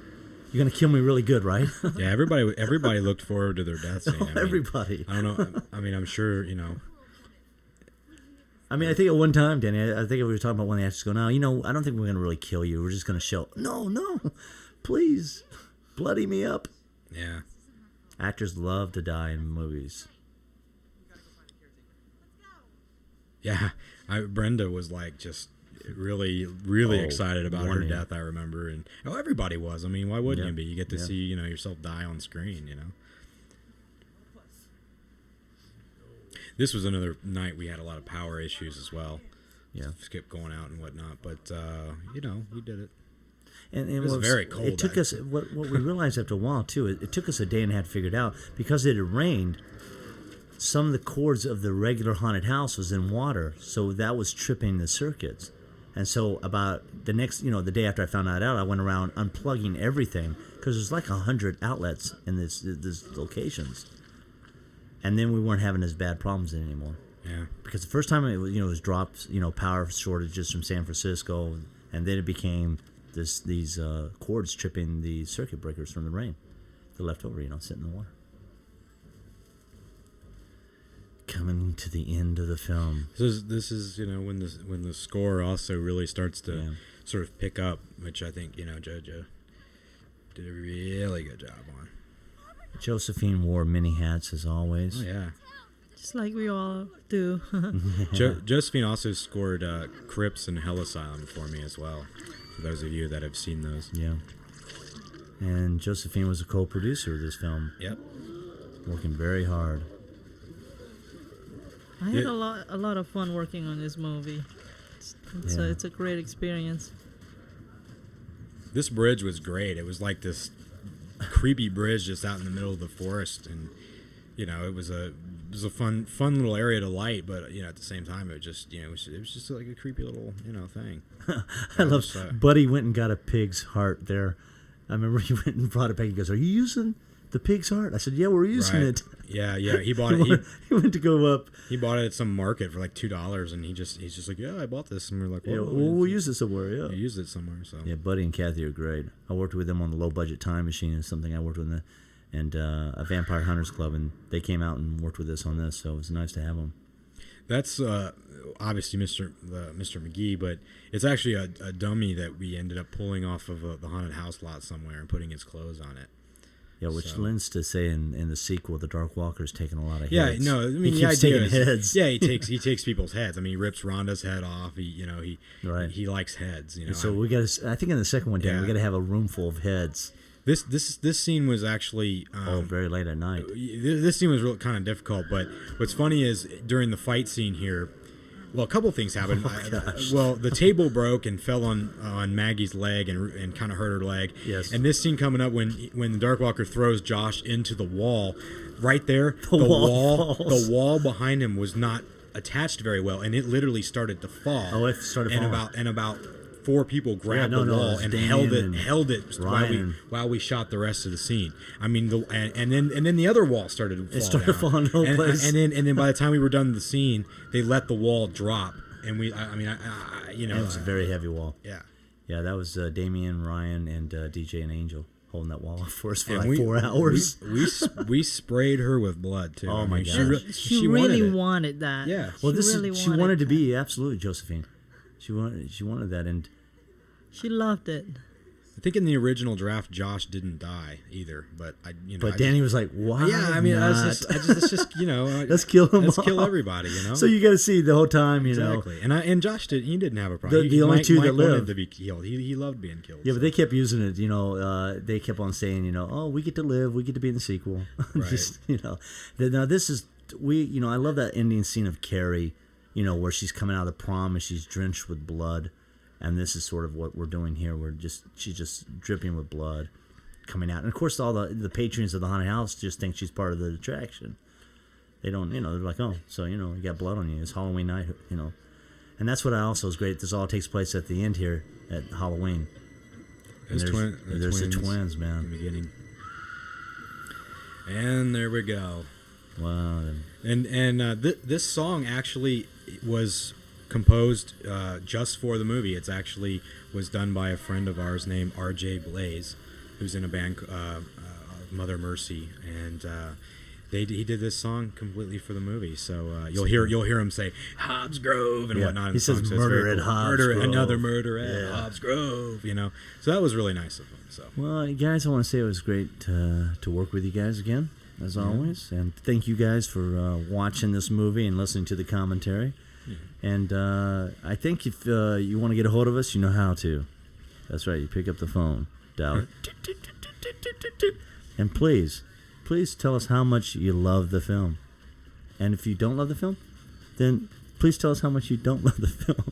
You're going to kill me really good, right? Yeah, everybody looked forward to their death scene. Everybody. I don't know. I mean, I'm sure, you know. I mean, I think at one time, Danny, I think we were talking about when the actors go, no, you know, I don't think we're going to really kill you. We're just going to show, no, please, bloody me up. Yeah. Actors love to die in movies. Yeah, Brenda was like just really excited about her death. I remember, and everybody was. I mean, why wouldn't you be? You get to see yourself die on screen. You know. This was another night we had a lot of power issues as well. Yeah, skip going out and whatnot, but you know, we did it. And it was very cold. It took us what we realized after a while too. It took us a day and a half to figure it out because it had rained. Some of the cords of the regular haunted house was in water, so that was tripping the circuits. And so about the next, you know, the day after I found that out, I went around unplugging everything because there's like 100 outlets in this locations. And then we weren't having as bad problems anymore. Yeah. Because the first time it was dropped, power shortages from San Francisco, and then it became these cords tripping the circuit breakers from the rain, the leftover, sitting in the water. Coming to the end of the film. This is when the score also really starts to sort of pick up, which I think JoJo did a really good job on. Josephine wore many hats as always. Oh yeah, just like we all do. Josephine also scored Crips and Hell Asylum for me as well. For those of you that have seen those. Yeah. And Josephine was a co-producer of this film. Yep. Working very hard. I had a lot of fun working on this movie. It's a great experience. This bridge was great. It was like this creepy bridge just out in the middle of the forest, and you know, it was a fun little area to light, but you know, at the same time, it just, you know, it was just like a creepy little, you know, thing. I love. Buddy went and got a pig's heart there. I remember he went and brought it back. He goes, "Are you using the pig's heart?" I said, "Yeah, we're using it." Yeah. He bought it. He went to go up. He bought it at some market for like $2, and he's just like, "Yeah, I bought this," and we're like, "Well, we'll use it somewhere." Yeah, you used it somewhere. So yeah, Buddy and Kathy are great. I worked with them on the Low Budget Time Machine, is something I worked with them, and a Vampire Hunters Club, and they came out and worked with us on this, so it was nice to have them. That's obviously Mr. McGee, but it's actually a dummy that we ended up pulling off of the haunted house lot somewhere and putting his clothes on it. Yeah, which lends to say in the sequel, the Darkwalker's taking a lot of heads. Yeah, no, I mean he the keeps idea taking is, heads. Yeah, he takes people's heads. I mean, he rips Rhonda's head off. He likes heads. You know, so we got. I think in the second one, Dan, Yeah. we got to have a room full of heads. This scene was actually very late at night. This scene was real kind of difficult, but what's funny is during the fight scene here, well, a couple things happened. Well, the table broke and fell on Maggie's leg and kind of hurt her leg. Yes. And this scene coming up when the Darkwalker throws Josh into the wall, right there, the wall behind him was not attached very well, and it literally started to fall. Oh, it started falling. And about 4 people grabbed the wall and held it while we shot the rest of the scene. I mean, and then the other wall started to fall. It started falling in whole place. And then by the time we were done with the scene, they let the wall drop, and you know, And it was a very heavy wall. Yeah. Yeah, that was Damien, Ryan, and DJ and Angel holding that wall up for us for And like 4 hours. We sprayed her with blood too. Oh, my gosh. She really wanted that. Yeah. Well, she wanted to that. be absolutely Josephine. She wanted that, and She loved it. I think in the original draft, Josh didn't die either, but Danny was like, "Why? Yeah, I mean, not? let's just you know, let's kill him. Let's kill everybody, you know." So you got to see the whole time, you exactly. know. And Josh didn't have a problem. The only two that Mike wanted lived to be killed. He loved being killed. Yeah, but they kept using it. You know, they kept on saying, you know, "Oh, we get to live. We get to be in the sequel." Right. Just, you know, now this is you know, I love that ending scene of Carrie, you know, where she's coming out of the prom and she's drenched with blood. And this is sort of what we're doing here. She's just dripping with blood coming out. And, of course, all the patrons of the haunted house just think she's part of the attraction. They don't, you know, they're like, "Oh, so, you know, you got blood on you. It's Halloween night," you know. And that's what also is great. This all takes place at the end here at Halloween. And there's the twins, man. In the beginning. And there we go. Wow. And this song actually was composed just for the movie. It's actually was done by a friend of ours named R.J. Blaze, who's in a band Mother Mercy, and he did this song completely for the movie. So you'll hear him say Hobbs Grove and whatnot. He says murder at Hobbs Grove. Another murder at Hobbs Grove. You know, so that was really nice of him. So well, guys, I want to say it was great to work with you guys again, as always, and thank you guys for watching this movie and listening to the commentary. And I think if you want to get a hold of us, you know how to. That's right. You pick up the phone, dial it, and please tell us how much you love the film. And if you don't love the film, then please tell us how much you don't love the film.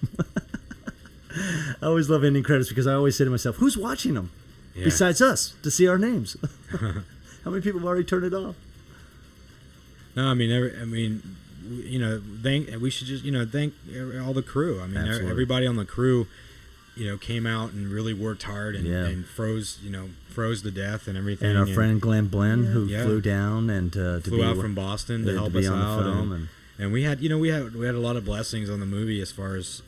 I always love ending credits because I always say to myself, "Who's watching them besides us to see our names?" How many people have already turned it off? No, I mean. You know, we should just, you know, thank all the crew. I mean, Absolutely. everybody on the crew, you know, came out and really worked hard and froze to death and everything. And our friend Glenn Blinn, who flew down and flew out from Boston to help us out. And we had a lot of blessings on the movie as far as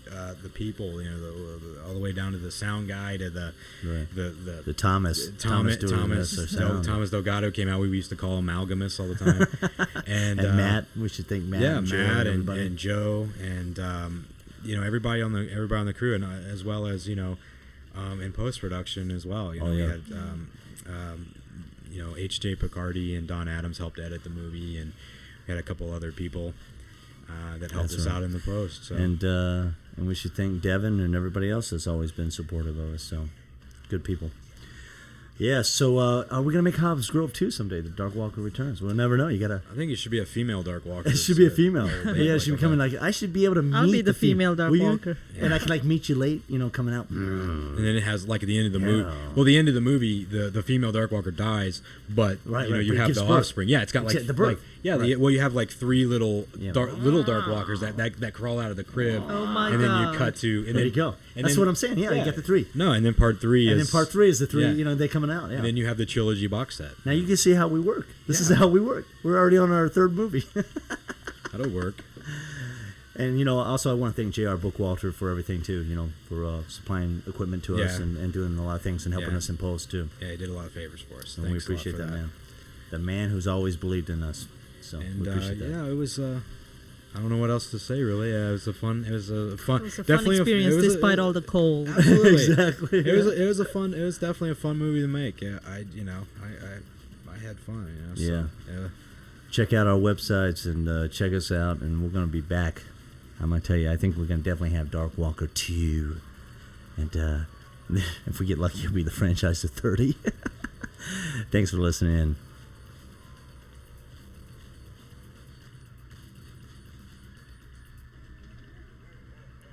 the people, you know, all the way down to the sound guy to the Thomas Delgado came out. We used to call him Amalgamus all the time. And Matt, we should thank Matt. Yeah, and Matt Joe and Joe and you know, everybody on the crew, and as well as, you know, in post production as well. You know, we had you know, H.J. Picardi and Don Adams helped edit the movie, and we had a couple other people that helped us out in the post. So. And we should thank Devin and everybody else that's always been supportive of us. So, good people. Yeah, so are we gonna make Hobbs Grove 2 someday? The Darkwalker Returns. We'll never know. You gotta. I think it should be a female Darkwalker. It should be a female. Babe, Yeah, like she a be coming babe. like I should be able to meet. I'll be the female Will you? Darkwalker. And I can like meet you late. Coming out. And then it has like at the end of the movie. Yeah. Well, the end of the movie, the female Darkwalker dies, but Right, you know right, you but it have gives the birth. offspring. Yeah, it's got like It's the birth. like yeah. Right. Well, you have like 3 little Yeah. little Darkwalkers that crawl out of the crib. Oh my and then God. you cut to and There then you go. and That's then- what I'm saying. Yeah, you got the 3. No, and then part 3 And is then part 3 is the 3. yeah. They coming out. Yeah. And then you have the trilogy box set. Now you can see how we work. This is Yeah. how we work. We're already on our 3rd movie. That'll work. And also I want to thank J.R. Bookwalter for everything too. For supplying equipment to us Yeah. and doing a lot of things and helping Yeah. us in post too. Yeah, he did a lot of favors for us. And we Thanks a lot appreciate for that, man. The man who's always believed in us. So And we appreciate that. yeah, it was. I don't know what else to say really. Yeah, it was a fun. It was a definitely fun experience it was despite all the cold. Absolutely. Exactly. It was a fun. It was definitely a fun movie to make. Yeah, I had fun. So, yeah. Check out our websites and check us out, and we're gonna be back. I'm gonna tell you, I think we're gonna definitely have Darkwalker 2, and if we get lucky, it'll be the franchise to 30. Thanks for listening in.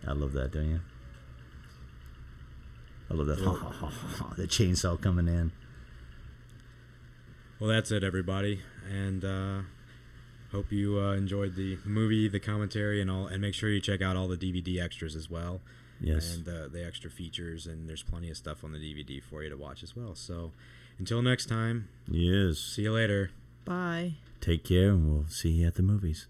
I love that, don't you? I love that. The chainsaw coming in. Well, that's it, everybody, and hope you enjoyed the movie, the commentary, and all. And make sure you check out all the DVD extras as well. Yes. And the extra features, and there's plenty of stuff on the DVD for you to watch as well. So, until next time, Yes. see you later. Bye. Take care, and we'll see you at the movies.